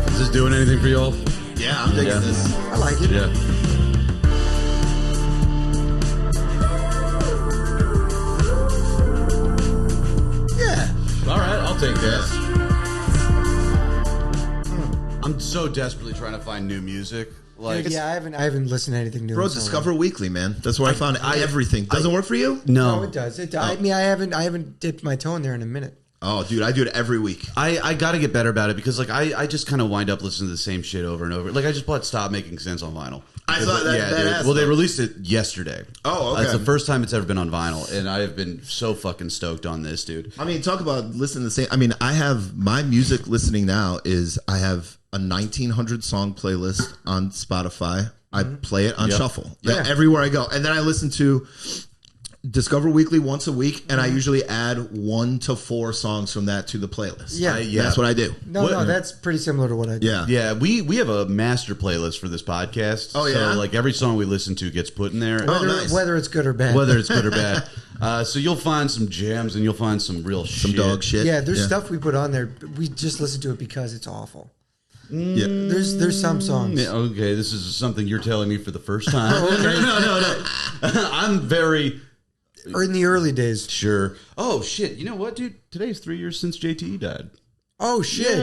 Is this doing anything for y'all? Yeah, I'm digging Yeah. this. I like it. Yeah. Yeah. All right, I'll take that. I'm so desperately trying to find new music. Like, Yeah, I haven't listened to anything new. Bro, in so long. Discover Weekly, man. That's where I found everything. Doesn't work for you? No, it does. I mean, I haven't dipped my toe in there in a minute. Oh, dude, I do it every week. I got to get better about it because like I just kind of wind up listening to the same shit over and over. Like I just bought Stop Making Sense on vinyl. I thought that dude. badass, Well, they though. released it yesterday. Oh, okay. It's the first time it's ever been on vinyl, and I have been so fucking stoked on this, dude. I mean, talk about listening to the same. I mean, I have my music listening now is I have a 1900 song playlist on Spotify. I play it on Yep. shuffle Yeah. everywhere I go. And then I listen to Discover Weekly once a week, and I usually add 1 to 4 songs from that to the playlist. Yeah. Yeah. That's what I do. No, that's pretty similar to what I do. Yeah. Yeah, we have a master playlist for this podcast. Oh, yeah? So like every song we listen to gets put in there. Oh, nice. Whether it's good or bad. Whether it's good or bad. So you'll find some jams and you'll find some real Some shit. dog shit. Yeah, there's stuff we put on there. We just listen to it because it's awful. Yeah. There's some songs. Yeah, okay, this is something you're telling me for the first time. Oh, no. I'm very Or in the early days. sure. Oh shit! You know what, dude? Today's 3 years since JTE died. Oh shit!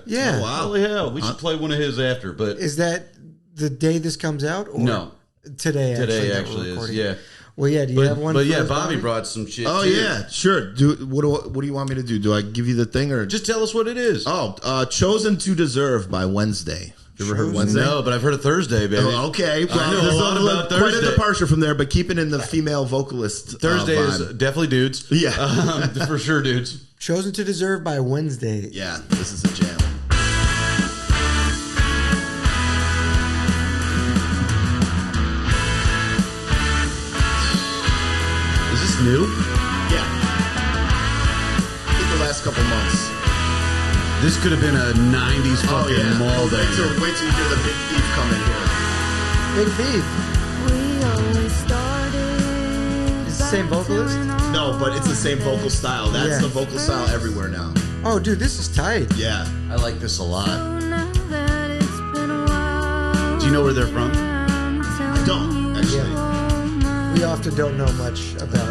Yeah. Oh, wow. Holy hell! We should play one of his after. But is that the day this comes out? Or no, today. Today actually is. Yeah. Well, yeah. Do you have one? But yeah, Bobby brought some shit. Oh too. yeah, sure. What do you want me to do? Do I give you the thing or just tell us what it is? Oh, Chosen to Deserve by Wednesday. You ever heard Wednesday? No, but I've heard of Thursday, baby. Oh, okay. Well, I know a lot about Thursday. Quite a departure from there, but keeping in the female vocalist. Thursday vibe. is definitely dudes. Yeah, for sure, dudes. Chosen to Deserve by Wednesday. Yeah, this is a jam. Is this new? Yeah. I think the last couple months. This could have been a 90s fucking mall wait till you hear the Big Thief come in here. Big Thief. Is it the same vocalist? No, but it's the same vocal style. That's the vocal style everywhere now. Oh, dude, this is tight. Yeah. I like this a lot. Do you know where they're from? I don't, actually. Yeah. We often don't know much about.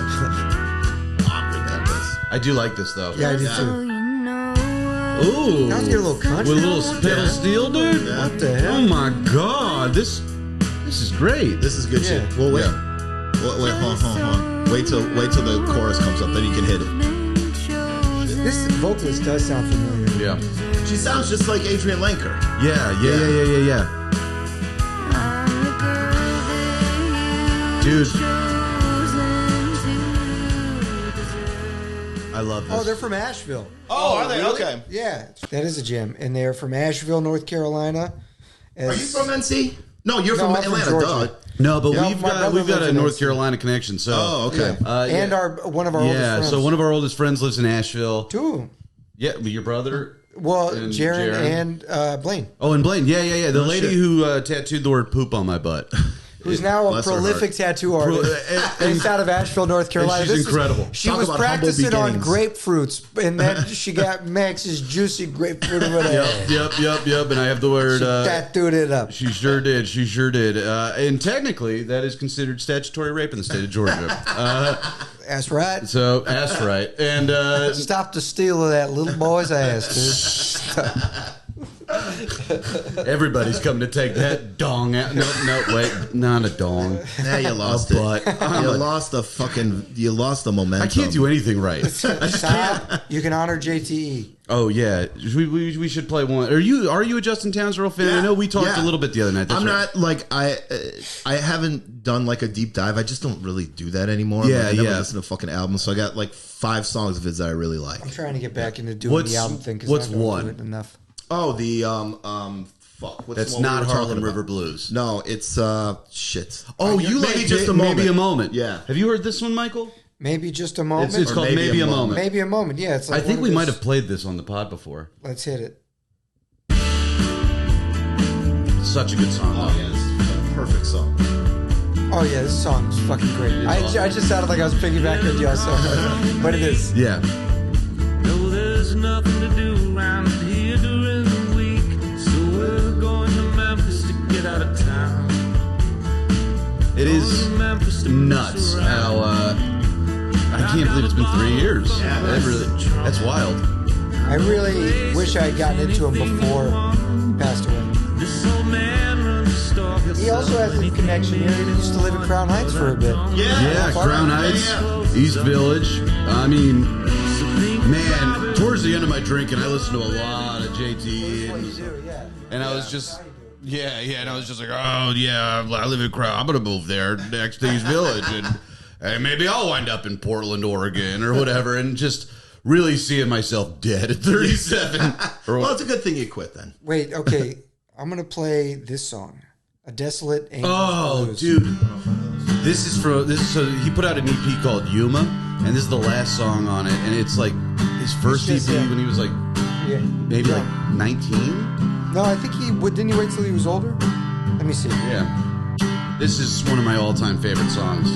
I do like this, though. Yeah, I do too. Ooh. Now let's get a little country. With a little pedal steel, dude? Yeah. What the hell? Oh, my God. This is great. This is good shit. Well, wait. Wait, hold on. Wait till the chorus comes up, then you can hit it. This vocalist does sound familiar. Yeah. She sounds just like Adrian Lenker. Yeah. Dude. I love this. Oh, they're from Asheville. Oh, are they? Really? Okay. Yeah, that is a gem. And they're from Asheville, North Carolina. Are you from NC? No, you're No, from I'm from Atlanta, Georgia. dog. No, but Yeah, we've my got brother lives a in North NC. Carolina connection. So okay. And one of our oldest friends. so one of our oldest friends lives in Asheville. Two of them. Yeah, your brother. Well, And Jaron Jaron. and Blaine. Oh, and Blaine. Yeah. The lady shit. who tattooed the word poop on my butt. Who's now a Bless her prolific tattoo artist based out of Asheville, North Carolina. she's incredible. She Talk was about humble practicing on beginnings. grapefruits, and then she got Max's juicy grapefruit over there. Yep. And I have the word. She tattooed it up. She sure did. And technically, that is considered statutory rape in the state of Georgia. That's right. So, that's right. And Stop the steal of that little boy's ass, dude. everybody's come to take that dong out. No, wait, not a dong. Nah, you lost But you lost the momentum. I can't do anything right. I just can't. You can honor JTE. Oh yeah, we should play one. Are you a Justin Townsend fan? Yeah, I know we talked yeah. a little bit the other night. That's I'm right. not like I haven't done like a deep dive. I just don't really do that anymore. Yeah, Like, I never yeah. listen to fucking albums, so I got like 5 songs of his that I really like. I'm trying to get back into doing the album thing because what's I don't one? do it enough. Oh, the fuck. What's That's the one we not were Harlem talking River about? Blues. No, it's shit. Oh, you maybe like just a moment. Maybe a moment. Yeah. Have you heard this one, Michael? Maybe just a moment. It's Or called Maybe a Moment. Maybe a moment. Yeah, it's like I think one we of might those- have played this on the pod before. Let's hit it. Such a good song. Oh yeah, this is a perfect song. Oh yeah, this song is fucking great. I just sounded like I was piggybacking with you, so, but it is. Yeah. No, there's nothing to do around here during the week, so we're going to Memphis to get out of town. It is nuts how I can't believe it's been 3 years. Yeah, That's wild. I really wish I had gotten into him before he passed away. This old man runs a store. He also has a connection here. He used to live in Crown Heights for a bit. Yeah, Crown Heights, East Village. I mean, man, towards the end of my drinking, I listened to a lot of JT, and I was just, and I was just like, oh yeah, I live in Crown. I'm gonna move there next to East Village, and hey, maybe I'll wind up in Portland, Oregon, or whatever, and just really seeing myself dead at 37. Well, it's a good thing you quit then. Wait, okay. I'm going to play this song. A Desolate Angel Blues. Dude. So he put out an EP called Yuma, and this is the last song on it, and it's like his first It's EP just, when he was like Yeah. maybe Yeah. like 19. No, I think didn't he wait till he was older? Let me see. Yeah. This is one of my all-time favorite songs.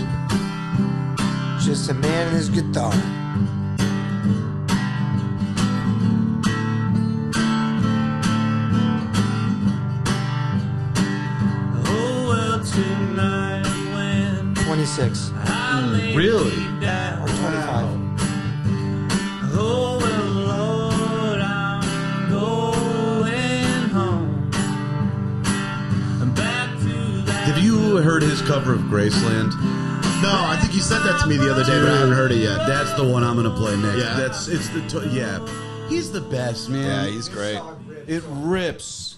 Just a man and his guitar. Oh, well, tonight when 26 Really? or 25. oh, well, Lord, I'm Have you heard his cover of Graceland? No, I think you said that to me the other day, but I haven't heard it yet. That's the one I'm gonna play next. Yeah. He's the best, man. Yeah, he's great. It rips.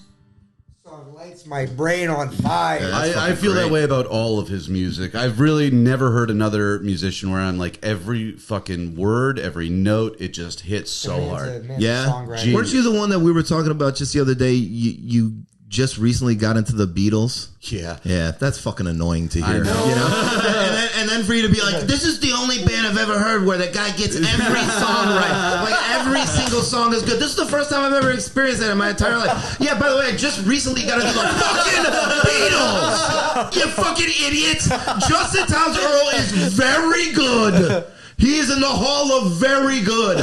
Song lights my brain on fire. Yeah, I feel great. that way about all of his music. I've really never heard another musician where I'm like every fucking word, every note, it just hits so hard. Yeah. Weren't you the one that we were talking about just the other day? You just recently got into the Beatles. Yeah. Yeah, that's fucking annoying to hear. I know. You know? and then for you to be like, this is the only band I've ever heard where the guy gets every song right. Like every single song is good. This is the first time I've ever experienced that in my entire life. Yeah, by the way, I just recently got into the fucking Beatles. You fucking idiots. Justin Townes Earl is very good. He is in the Hall of Very Good.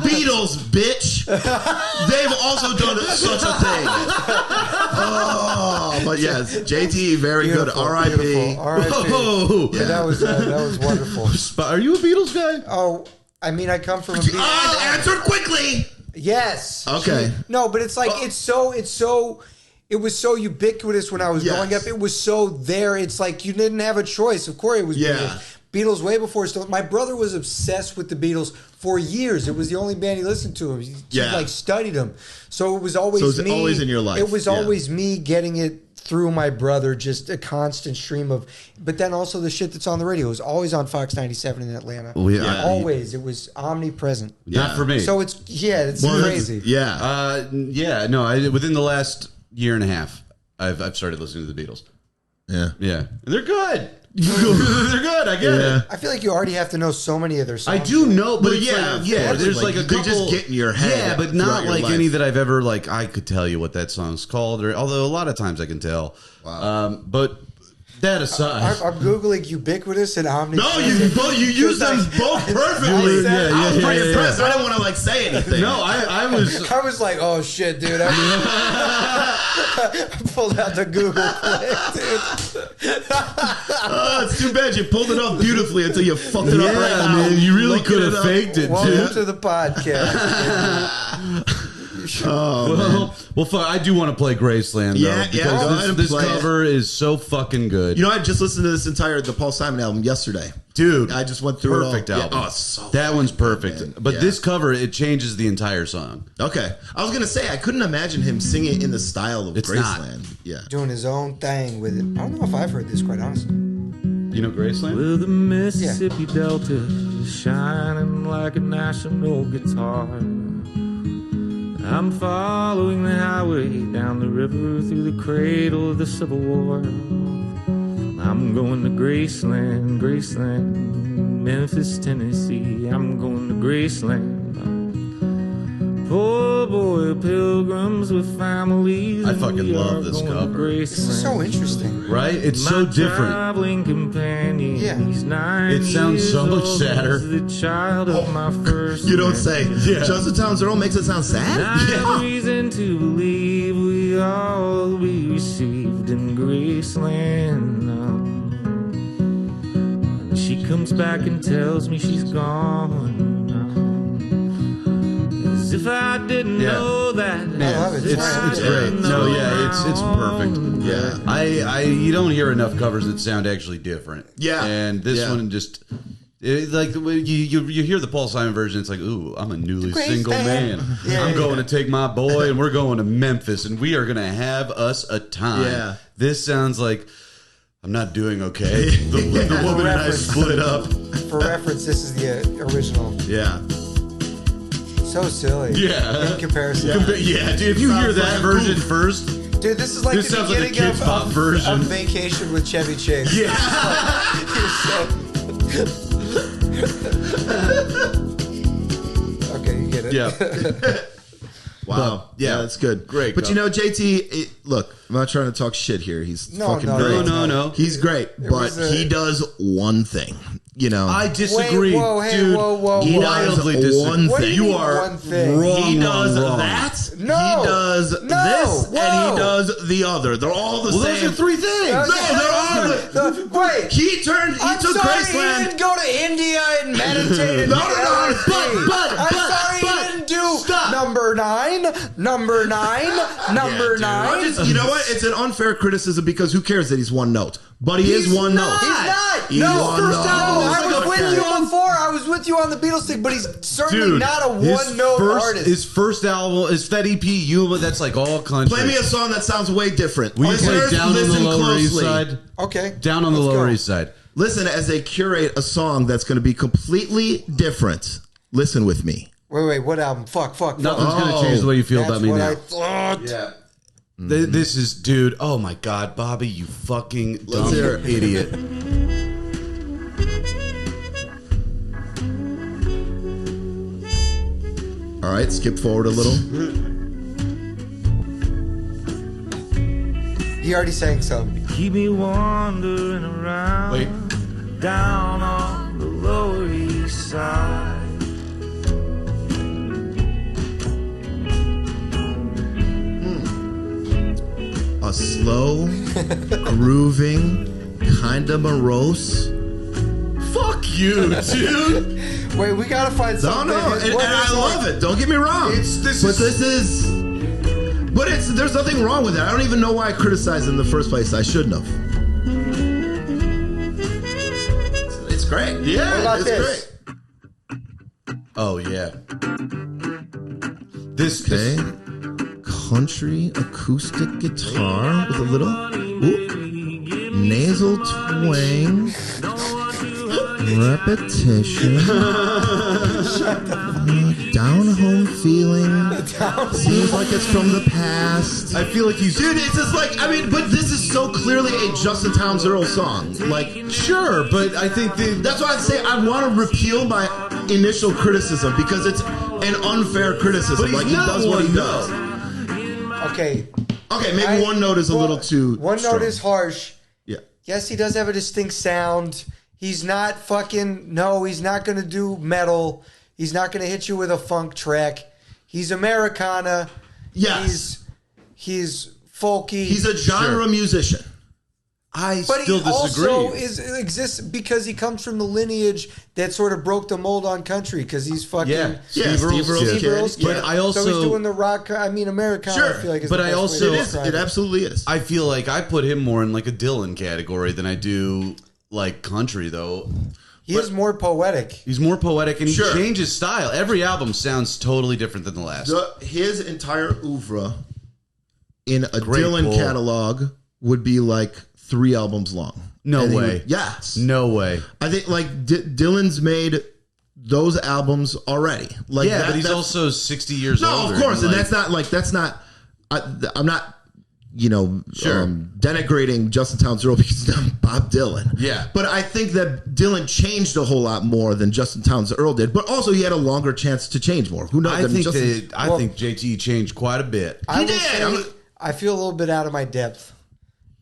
Beatles, bitch. They've also done such a thing. Oh, but yes, JT, very good. R.I.P. Whoa. Yeah, that was wonderful. Are you a Beatles guy? Oh, I mean, I come from a Beatles. Answer quickly. Yes. Okay. No, but it's like it was so ubiquitous when I was growing up. It was so there. It's like you didn't have a choice. Of course, it was Beatles way before Stones. My brother was obsessed with the Beatles for years. It was the only band he listened to. He like studied them. So it was always me. Always in your life. It was always me getting it through my brother, just a constant stream of. But then also the shit that's on the radio. It was always on Fox 97 in Atlanta. Always. It was omnipresent. Not for me. So it's crazy. No, within the last year and a half, I've started listening to the Beatles. Yeah. And they're good. They're good. I get it. I feel like you already have to know so many of their songs. I do know, but yeah. There's like a couple. They just get in your head. Yeah, but not like life. any that I've ever like. I could tell you what that song's called, although a lot of times I can tell. Wow. But that aside, I'm googling ubiquitous and omnipresent. No, you use them both perfectly. I was pretty impressed. I didn't want to like say anything. No, I was. I was like, oh shit, dude. I pulled out the Google quick, dude. It's too bad you pulled it off beautifully until you fucked it up right now. Man, you really could have faked it. Welcome to the podcast. Well, I do want to play Graceland though, because this cover is so fucking good. You know, I just listened to the Paul Simon album yesterday, dude. I just went through perfect it all. album. Yeah. Oh, so that one's perfect. Man. But this cover, it changes the entire song. Okay, I was gonna say I couldn't imagine him singing in the style of Graceland. Yeah, doing his own thing with it. I don't know if I've heard this, quite honestly. You know Graceland? Well, the Mississippi Delta is shining like a national guitar. I'm following the highway down the river through the cradle of the Civil War. I'm going to Graceland, Memphis, Tennessee. I'm going to Graceland. Poor boy pilgrims with families. I fucking love this cover. This is so interesting. Right? It's so different. Traveling companion. Yeah. He's 9 It sounds so much sadder. The child of my first. you don't say. Yeah. Justin Townes Earl makes it sound sad. I've reason to believe we all be received in Graceland now. And she comes back and tells me she's gone. As if I didn't know that. Man, it's great. No, it's perfect. Yeah. You don't hear enough covers that sound actually different. Yeah. And this one just like you hear the Paul Simon version, it's like, ooh, I'm a newly single man. I'm going to take my boy and we're going to Memphis and we are going to have us a time. Yeah. This sounds like I'm not doing okay. The woman and I split up. For reference, this is the original. Yeah. So silly. Yeah. In comparison. Yeah, dude, if you hear that version first. Dude, this is like This the sounds like a beginning Kids Bop of version. Vacation with Chevy Chase. Yeah. Okay, you get it. Yeah. Wow. Yeah, that's good. Great. But you know, JT, look, I'm not trying to talk shit here. He's fucking great. No. He's great, but he does one thing. You know, I disagree, dude. He wildly does disagree. one What do thing. you mean You are one thing? wrong. He does wrong. that. No. He does No. this, Whoa. and he does the other. They're all the Well, same. those are three things. No, they're all. Wait. He took I'm sorry Graceland. he didn't go to India and meditate. No. I'm sorry he didn't do. Stop. Number 9. Number 9. Number 9. You know what? It's an unfair criticism because who cares that he's one note? But he is one note. He's not. He's No, one first note. album. I was with you before. I was with you on the Beatles thing, but he's certainly not a one-note artist. His first album is that EP. That's like all country. Play me a song that sounds way different. We play Down on the Listen Lower East closely. Side. Okay. Down on the Lower East Side. Listen as they curate a song that's going to be completely different. Listen with me. Wait. What album? Fuck. Nothing's going to change the way you feel That's about me what now. I thought. Yeah. This is, dude. Oh my God, Bobby, you fucking dumb hear it. idiot. All right, skip forward a little. He already sang some. Keep me wandering around. Wait. Down on the Lower East Side. A slow, grooving, kind of morose. Fuck you, dude. Wait, we gotta find No, something. and I love it. Don't get me wrong. But there's nothing wrong with it. I don't even know why I criticized it in the first place. I shouldn't have. It's great. Yeah, What about it's this? great. Oh yeah. This Country acoustic guitar with a little nasal twang, repetition, down home feeling. Seems like it's from the past. I feel like he's Dude, it's just like, but this is so clearly a Justin Townes Earl song. Like, sure, but I think that's why I'd say I want to repeal my initial criticism because it's an unfair criticism. But he's like, he not does what he one does. note. Okay. Okay, maybe one note is a little too One strong. note is harsh. Yeah. Yes, he does have a distinct sound. He's not he's not going to do metal. He's not going to hit you with a funk track. He's Americana. Yes. He's folky. He's a genre musician. I But still he disagree. also exists because he comes from the lineage that sort of broke the mold on country because he's fucking Steve Earle's kid. But I also so he's doing the rock. I mean, Americana. Sure. I feel like is But the I best also- way to It describe It absolutely is. I feel like I put him more in like a Dylan category than I do like country though. He is more poetic. He's more poetic and he Sure. changes style. Every album sounds totally different than the last. His entire oeuvre in a Great Dylan pull. catalog would be like 3 albums long. No And he way. would- yes. No way. I think like Dylan's made those albums already. Like Yeah, but he's that's- also 60 years no, older. of course, and like- that's not. I'm not. Sure. Denigrating Justin Townes Earl because he's not Bob Dylan. Yeah. But I think that Dylan changed a whole lot more than Justin Townes Earl did. But also, he had a longer chance to change more. Who knows? I think Justin, I think JT changed quite a bit. I will did. say, I feel a little bit out of my depth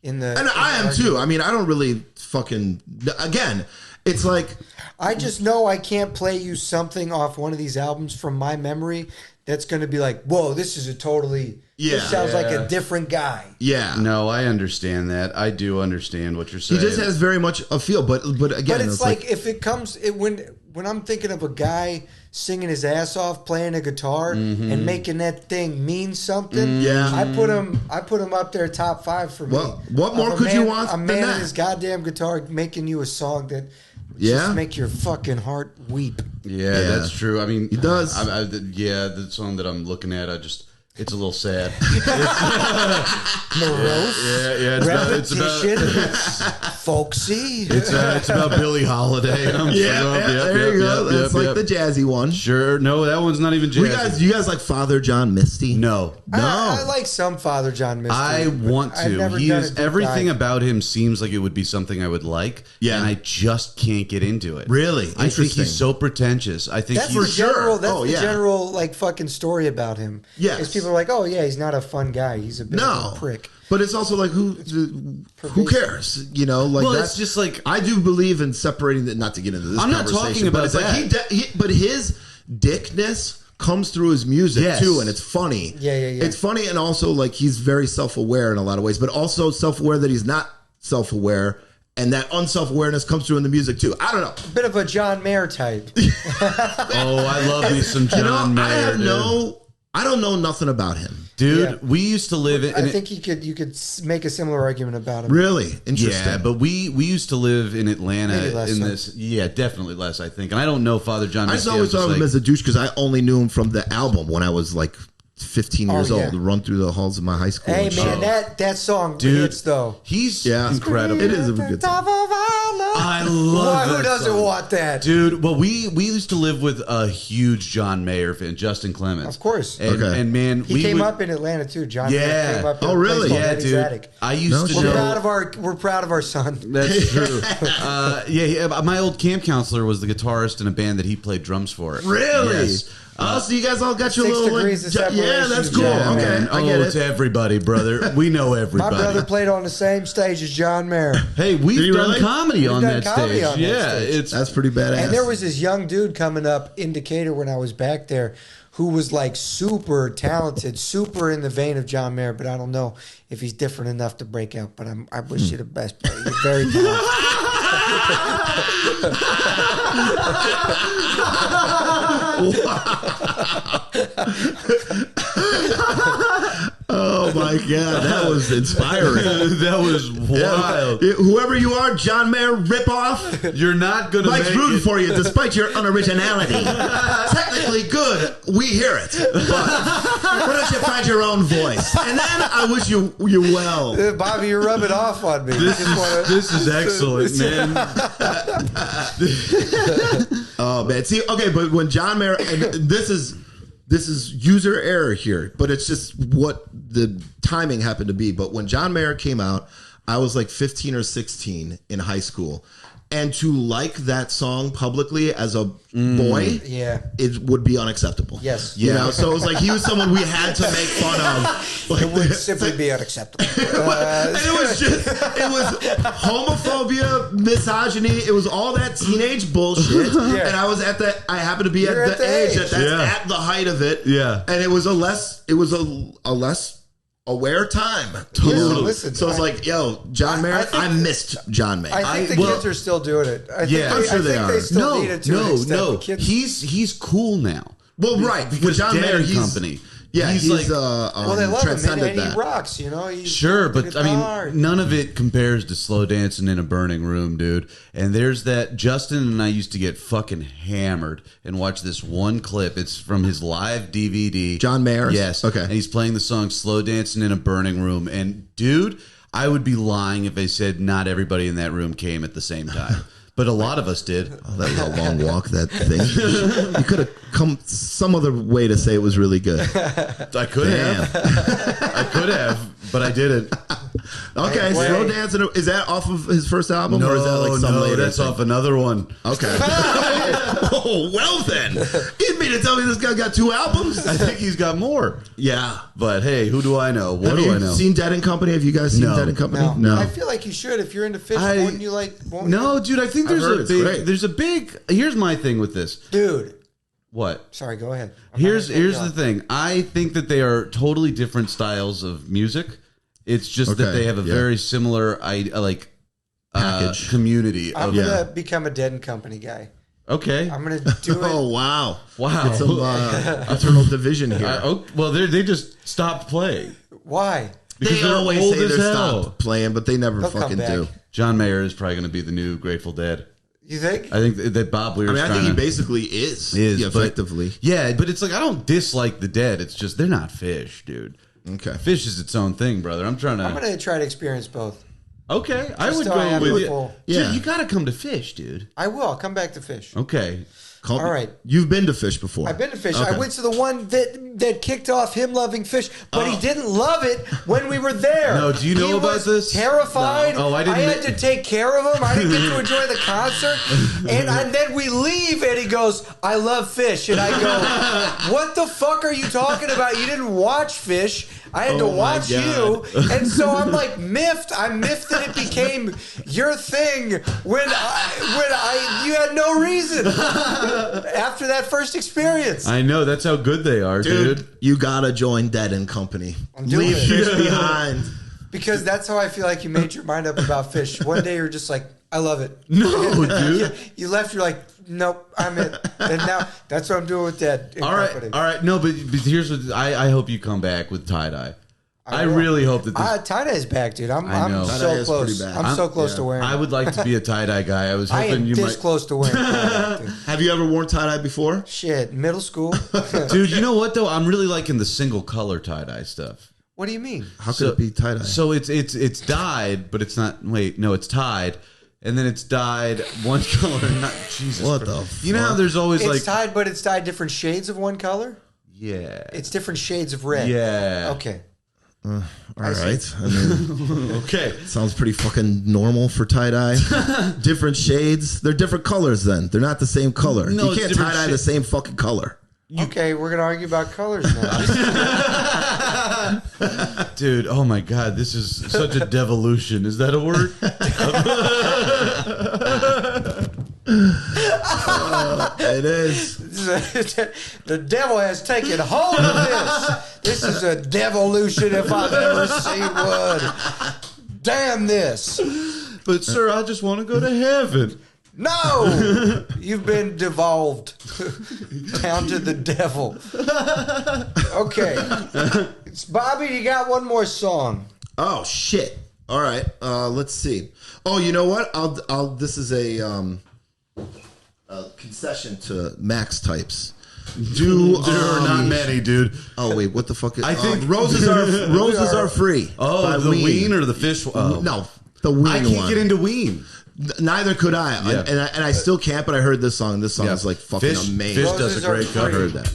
in the. and I am too. I mean, I don't really fucking. Again, it's like I just know I can't play you something off one of these albums from my memory that's going to be like, whoa, this is a totally. Yeah. This sounds like a different guy. yeah. No, I understand that. I do understand what you're He saying. just has very much a feel, but again, But it's like if it comes when I'm thinking of a guy singing his ass off, playing a guitar, and making that thing mean something. Yeah. I put him up there top 5 for me. Well, what more Of could you man- want A than man that? and his goddamn guitar making you a song that Yeah. just make your fucking heart weep. Yeah, Yeah. that's true. I mean, He does. Yeah, the song that I'm looking at, it's a little sad. Morose, Yeah, repetition, folksy. it's about Billie Holiday. there you go. That's like the jazzy one. Sure. No, that one's not even jazzy. You guys like Father John Misty? No. I like some Father John Misty. I want I've to. never He done is a deep everything dive. about him seems like it would be something I would like. Yeah. and I just can't get into it. Really? I think Interesting. he's so pretentious. I think That's he's the general. That's Oh, the yeah. general like fucking story about him. Yes. is people are like, oh yeah, he's not a fun guy. He's a bit No. of a prick. But it's also like who cares? You know, like Well, that's it's just like- I do believe in separating the. Not to get into this. I'm not conversation, talking but about it's like that. but his dickness comes through his music Yes. too, and it's funny. Yeah. It's funny, and also like he's very self-aware in a lot of ways, but also self-aware that he's not self-aware, and that unself-awareness comes through in the music too. I don't know. Bit of a John Mayer type. Oh, I love me some John I Mayer. have dude. no I don't know nothing about him. Dude, we used to live in... I think you could make a similar argument about him. Really? Interesting. Yeah, but we used to live in Atlanta in this... Yeah, definitely less, I think. And I don't know Father John. I just always thought of him as a douche because I only knew him from the album when I was like 15 years old to run through the halls of my high school. Hey, man, that song hits, though. He's incredible. It is a good song. I love Who doesn't want that? Dude, well, we used to live with a huge John Mayer fan, Justin Clements. Of course. And man, he came up in Atlanta, too. John Mayer came up in really? Yeah, dude. Attic. I used to know. We're proud of our son. That's true. My old camp counselor was the guitarist in a band that he played drums for. Really? Yes. So you guys all got your 6 little degrees of separation. Yeah, that's cool. Yeah, okay, man. I get it. It's everybody, brother. We know everybody. My brother played on the same stage as John Mayer. Hey, we've done comedy on that stage. Stage. That's pretty badass. And there was this young dude coming up in Decatur when I was back there who was like super talented, super in the vein of John Mayer, but I don't know if he's different enough to break out. But I wish you the best. You're very talented. Oh my God, that was inspiring. That was wild. Yeah. Whoever you are, John Mayer ripoff, you're not gonna. Mike's rooting for you despite your unoriginality. Technically good, we hear it. But why don't you find your own voice? And then I wish you well. Bobby, you're rubbing off on me. This is excellent, man. Oh man, see, okay, but when John Mayer, and this is user error here, but it's just what the timing happened to be. But when John Mayer came out, I was like 15 or 16 in high school. And to like that song publicly as a boy, it would be unacceptable. Yes. You know, so it was like he was someone we had to make fun of. Like, it would simply be unacceptable. And it was homophobia, misogyny. It was all that teenage bullshit. And I was I happened to be at the age that's at the height of it. Yeah. And it was a less aware time. Totally. Listen, so it's like, yo, John Mayer, I missed John Mayer. I think the kids are still doing it. I'm sure they are. They still need it to an extent. No. The kids, He's cool now. Well, right. Because John Mayer, company. Yeah, he's like, well, they love him, and he rocks, you know. Sure, but I mean, none of it compares to Slow Dancing in a Burning Room, dude. And there's that, Justin and I used to get fucking hammered and watch this one clip. It's from his live DVD. John Mayer? Yes. Okay. And he's playing the song Slow Dancing in a Burning Room. And, dude, I would be lying if I said not everybody in that room came at the same time. But a lot of us did. Oh, that was a long walk, that thing. You could have come some other way to say it was really good. I could have, but I didn't. Okay, Slow Dancing. Is that off of his first album, or is that like some later? That's off another one. Okay. Oh, well then. You mean to tell me this guy got 2 albums? I think he's got more. Yeah. But hey, who do I know? What do I know? Seen Dead and Company? Have you guys seen Dead and Company? No. I feel like you should. If you're into Fish, wouldn't you like... No, dude, I think there's a big... Here's my thing with this. Dude. What? Sorry, go ahead. Here's the thing. I think that they are totally different styles of music. It's just that they have a very similar package community. I'm going to become a Dead and Company guy. Okay. I'm going to do it. Oh, wow. Wow. It's some eternal division here. Well, they just stopped playing. Why? Because they always say they're stopped playing, but they never fucking do. John Mayer is probably going to be the new Grateful Dead. You think? I think that Bob Weir's I think he basically is effectively. But it's like, I don't dislike the Dead. It's just, they're not Fish, dude. Okay. Fish is its own thing, brother. I'm going to try to experience both. Okay. I would go with you. Yeah. Dude, you got to come to Fish, dude. I will. I'll come back to Fish. Okay. All right. You've been to Fish before. I've been to Fish. Okay. I went to the one that kicked off him loving Fish, but he didn't love it when we were there. No, do you know about this? Terrified. No. Oh, I didn't. I had to take care of him. I didn't get to enjoy the concert. And then we leave, and he goes, "I love Fish." And I go, "What the fuck are you talking about? You didn't watch Fish. I had to watch you." And so I'm like miffed. I'm miffed that it became your thing when you had no reason after that first experience. I know, that's how good they are, dude. You gotta join Dead and Company. Leave Fish behind. Because that's how I feel like you made your mind up about Fish. One day you're just like, I love it. No, dude. You left. You're like, nope, I'm in. And now that's what I'm doing with that. All right. No, but here's what I hope you come back with tie dye. I really hope that this... tie-dye's back, dude. I'm Tie-dye so is close. pretty bad. I'm so close to wearing it. I would like to be a tie-dye guy. I was I hoping am you this might... close to wearing tie-dye, dude. Have you ever worn tie-dye before? Shit, middle school? Dude, you know what, though? I'm really liking the single color tie-dye stuff. What do you mean? How could it be tie-dye? So it's dyed, but it's not... Wait, no, it's tied. And then it's dyed one color. Not Jesus. What the fuck? You know how there's always It's tied, but it's dyed different shades of one color? Yeah. It's different shades of red. Yeah. Okay. All right. I mean, Okay. sounds pretty fucking normal for tie-dye. Different shades. They're different colors then. They're not the same color. No, you it's can't different tie-dye the same fucking color. Okay, we're going to argue about colors now. Dude, oh my God, this is such a devolution. Is that a word? It is. The devil has taken hold of this. This is a devolution if I've ever seen one. Damn this. But sir, I just want to go to heaven. No! You've been devolved down to the devil. Okay. Bobby, you got one more song. Oh shit! All right, let's see. Oh, you know what? I'll. This is a concession to Max types. There are not many, dude. Oh wait, what the fuck? I think roses are free. Oh, by the Ween. ween or the fish? Oh. No, the Ween I can't one. get into ween. Neither could I. Yeah. And I still can't. But I heard this song. This song is like fucking Fish, amazing. Fish does a great Roses are cover free. of that.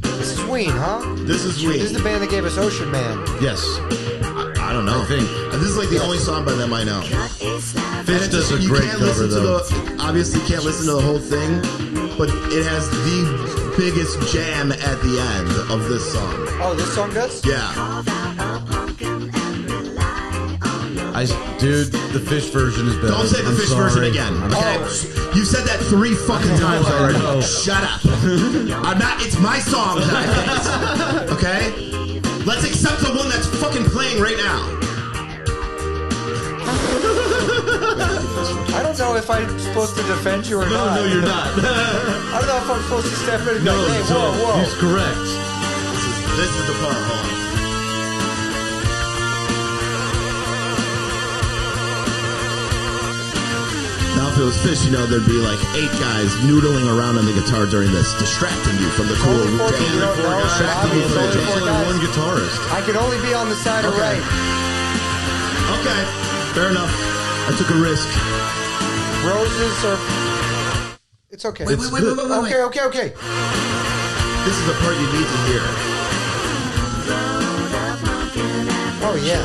This is Ween, huh? This is Ween. This is the band that gave us Ocean Man. Yes. I don't know. I think. This is like the only song by them I know. Fish does a You great can't cover, listen to though. obviously can't listen to the whole thing, but it has the biggest jam at the end of this song. Oh, this song does? Yeah. Dude, the Fish version is better. Don't say the I'm Fish sorry. version again. Okay. Oh. You said that 3 fucking times already. know. Shut up. I'm not. It's my song that I picked. Okay. Let's accept the one that's fucking playing right now. I don't know if I'm supposed to defend you or not. No, you're not. I don't know if I'm supposed to step in and No, go, hey, whoa. he's correct. This is the part. Hold on. Now, if it was Fish, there'd be like 8 guys noodling around on the guitar during this, distracting you from the cool Only 4 jam. people don't know. Distracting Bobby, you it's from the only jam. 4 guys. One guitarist. I can only be on the side of right. Okay, fair enough. I took a risk. Roses are... It's okay. Wait. Okay. This is the part you need to hear. Oh, yeah.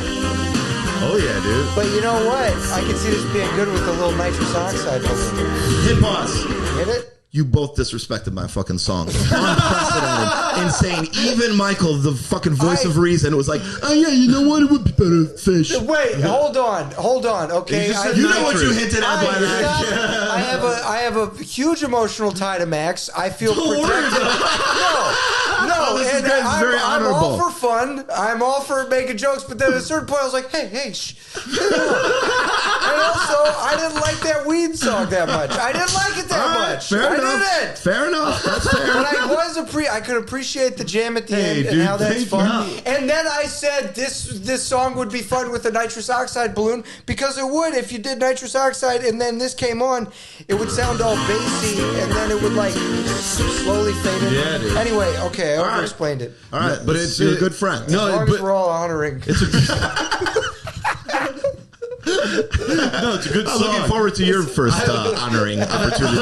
Oh, yeah, dude. But you know what? I can see this being good with a little nitrous oxide balloon. Hit pause. Hit it? You both disrespected my fucking song. Unprecedented. Insane. Even Michael, the fucking voice of reason, was like, oh yeah, you know what? It would be better with Fish. Wait, hold on. Okay, You just said You know what you hinted at by that. I have a huge emotional tie to Max. I feel protected. No, this is and good. It's very I'm all honorable. for fun. I'm all for making jokes, but then at a certain point, I was like, hey, shh. And also, I didn't like that weed song that much. I didn't like it that much. Fair enough. didn't. Fair enough. That's fair. But I could appreciate the jam at the end and dude, how that's thank fun. you. And then I said this song would be fun with a nitrous oxide balloon because it would. If you did nitrous oxide and then this came on, it would sound all bassy and then it would like slowly fade in. Yeah, dude. Anyway, okay, I right. over-explained it. All right, But it's it's- you're a good friend. No, As long but as we're all honoring. no, it's a good I'm song. looking forward to your first honoring opportunity.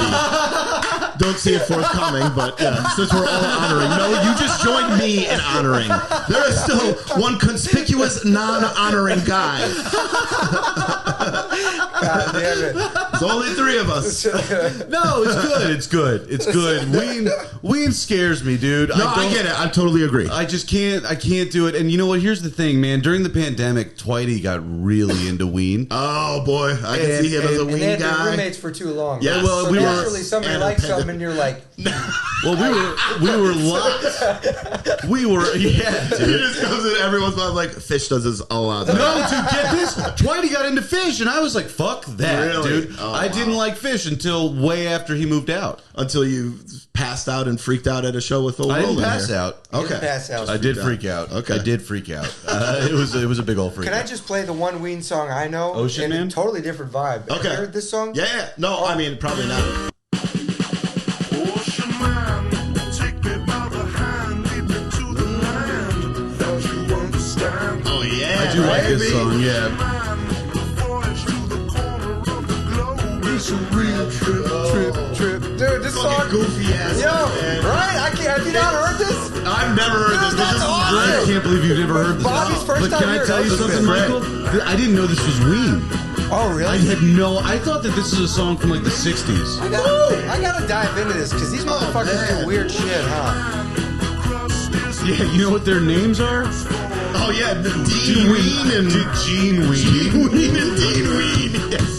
Don't see it forthcoming, but yeah, since we're all honoring. No, you just joined me in honoring. There is still one conspicuous non-honoring guy. God damn it. There's only 3 of us. No, it's good. Ween scares me, dude. No, I get it. I totally agree. I just can't. I can't do it. And you know what? Here's the thing, man. During the pandemic, Twitey got really into Ween. Oh boy, I can see him as a Ween they had guy. been roommates for too long. Yeah, well, so we were naturally somebody likes something, and you're like, Well, we were locked. We were, yeah, He dude. just comes in every once in a while like Fish does this a lot. No, dude, get this. Twitey got into Fish, and I was like, fuck that, Really? dude. Oh, I didn't wow. like Fish until way after he moved out. Until you passed out and freaked out at a show with old I didn't Roland pass here. out. you Okay. didn't pass out. I did freak out. Okay. I did freak out. It was a big old freak Can out. I just play the one Ween song I know? Ocean and Man? A totally different vibe. Have Okay. you heard this song? Yeah. No, I mean probably not. Ocean man, take me by the hand, lead me to the land that you understand. Oh yeah. I do like this baby. song, yeah. Man, the voyage to the corner of the globe. It's a real trip. Dude, this Fucking song. goofy ass. Yo, man. right? Have you not heard this? I've never heard this. Dude, This that's is awesome. I can't believe you've never heard this. Bobby's first but time can I hearing tell you Ocean something, Man. Michael? I didn't know this was Ween. Oh, I really? had no. I thought that this is a song from like the '60s. I gotta dive into this because these motherfuckers man. do weird shit, huh? Yeah, you know what their names are? Oh yeah, Dean Ween and Gene Ween. Dean Ween and Dean Ween. Yes.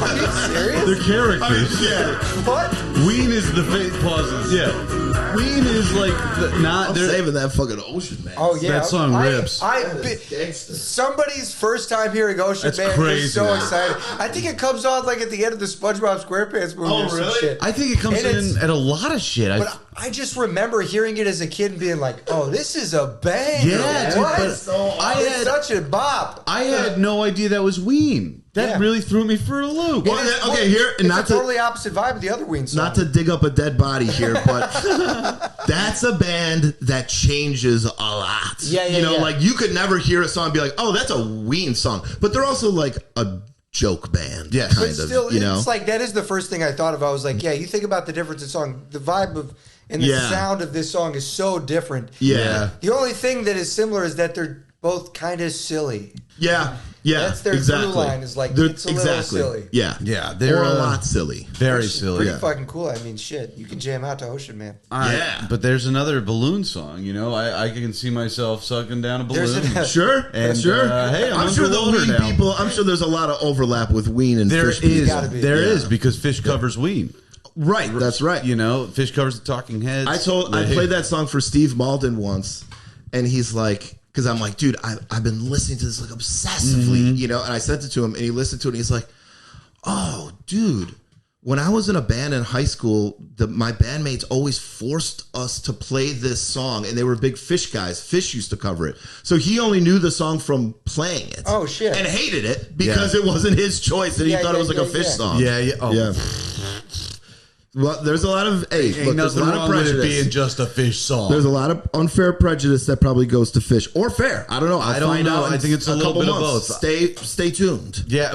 Are you serious? They're characters. Yeah. What? Ween is the pauses. Yeah, Ween is like not. I'm They're saving that fucking Ocean Man. Oh yeah, That song rips. Gangster. Somebody's first time hearing Ocean That's Man crazy. is so excited. I think it comes on like at the end of the SpongeBob SquarePants movie Oh, or some really? shit. I think it comes And it's- in at a lot of shit. But I just remember hearing it as a kid and being like, "Oh, this is a banger!" Yeah, dude, what? but It's I had- such a bop. I had no idea that was Ween. That Yeah. really threw me for a loop. Well, okay, here It's not a to totally opposite vibe of the other Ween song. not to dig up a dead body here, but that's a band that changes a lot. Yeah, you know, yeah. like you could never hear a song and be like, "Oh, that's a Ween song," but they're also like a joke band. Yes. kind But of. still, You know, it's like that is the first thing I thought of. I was like, yeah, you think about the difference in song, the vibe of and the Yeah. sound of this song is so different. yeah, The only thing that is similar is that they're both kind of silly. yeah, yeah. That's their exactly. through line is like, They're- it's a little silly. Yeah, Yeah, they're or a lot silly. very silly. Pretty fucking cool. I mean, shit, you can jam out to Ocean Man. Yeah. But there's another balloon song. You know, I can see myself sucking down a There's balloon. an- Sure, And, sure. hey, I'm sure the underwater Ween now. people. I'm sure there's a lot of overlap with Ween and There Fish people. is, gotta be. there Yeah. is because Fish covers Ween. Right, that's right. You know, Fish covers the Talking Heads. I played that song for Steve Malden once, and he's like, because I'm like, dude, I've been listening to this like obsessively, you know, and I sent it to him, and he listened to it, and he's like, oh, dude, when I was in a band in high school, my bandmates always forced us to play this song, and they were big Fish guys. Fish used to cover it, so he only knew the song from playing it. Oh, shit. And hated it because Yeah. it wasn't his choice, and he Yeah, thought it was yeah, like a yeah, Fish yeah. song. Yeah, yeah. Oh, yeah. Well, there's a lot of ain't look, there's a nothing lot of wrong with it prejudice. being just a Fish song. There's a lot of unfair prejudice that probably goes to Fish or fair. I don't know. I don't find know. out in I think it's a little couple bit of months. both. Stay tuned. yeah,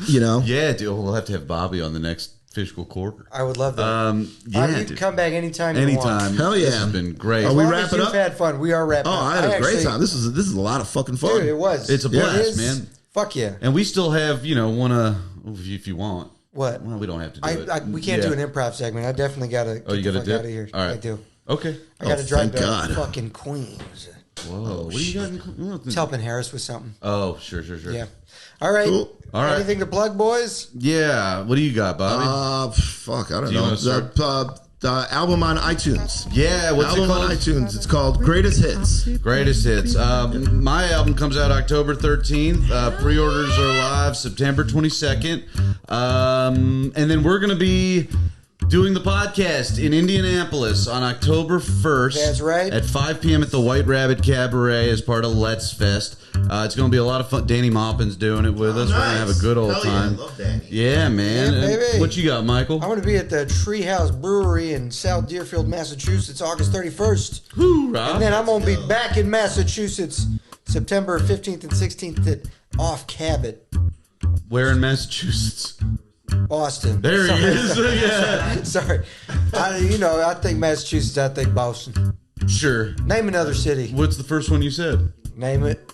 You know. yeah, dude. We'll have to have Bobby on the next Fiscal Quarter. I would love that. Yeah, you dude. can come back anytime you Anytime. want. Hell yeah. This has been great. Are As we long as wrapping you've up? had fun. We are wrapping Oh, up. I had a great actually- time. This is a lot of fucking fun. Dude, it was. It's a blast, It is. man. Fuck yeah. And we still have, you know, if you want. What? Well, we don't have to do it. We can't Yeah. do an improv segment. I definitely got to Oh, you get got the to fuck dip? out of here. All right. I do. Okay. I got to drive thank to God. fucking Queens. Whoa. What do you got? It's helping Harris with something. Oh, sure. Yeah. All right. Cool. All right. Anything to plug, boys? Yeah. What do you got, Bobby? Fuck, I don't Do you know. wanna start? The album on iTunes. Yeah. What's it Album on called? iTunes. It's called Greatest Hits. Greatest Hits. My album comes out October 13th. Pre-orders are live September 22nd. And then we're going to be doing the podcast in Indianapolis on October 1st. That's right. At 5 p.m. at the White Rabbit Cabaret as part of Let's Fest. It's going to be a lot of fun. Danny Maupin's doing it with us. We're going to have a good old Hell yeah, time. I love Danny. Yeah, man. Yeah, baby. What you got, Michael? I'm going to be at the Treehouse Brewery in South Deerfield, Massachusetts, August 31st. Hoorah. And then I'm going to be back in Massachusetts September 15th and 16th at Off Cabot, Where in Massachusetts? Boston. There Sorry. he is. Yeah. Sorry. I think Massachusetts, I think Boston. Sure. Name another city. What's the first one you said? Name it.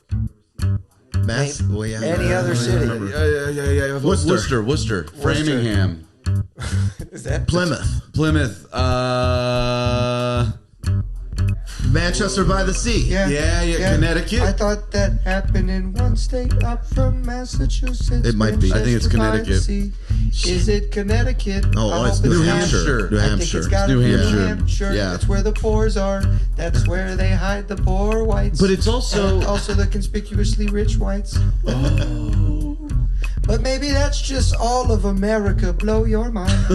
Mass. Well, yeah. Any other city? Yeah. Worcester. Framingham. Is that Plymouth. Manchester by the Sea. Yeah, Connecticut. I thought that happened in one state up from Massachusetts. It might be. I think it's Manchester by the Connecticut. Sea. Is it Connecticut? Oh, I it's hope New Hampshire. New I think Hampshire. it's gotta New be Hampshire. New Hampshire. Yeah. That's where the pores are. That's where they hide the poor whites. But it's also- And also the conspicuously rich whites. Oh. But maybe that's just all of America. Blow your mind.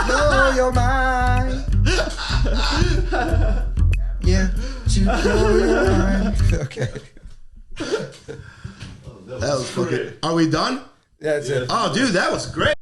Blow your mind. Yeah, to blow your mind. Okay. That was fucking. Are we done? That's it. Oh, dude, that was great.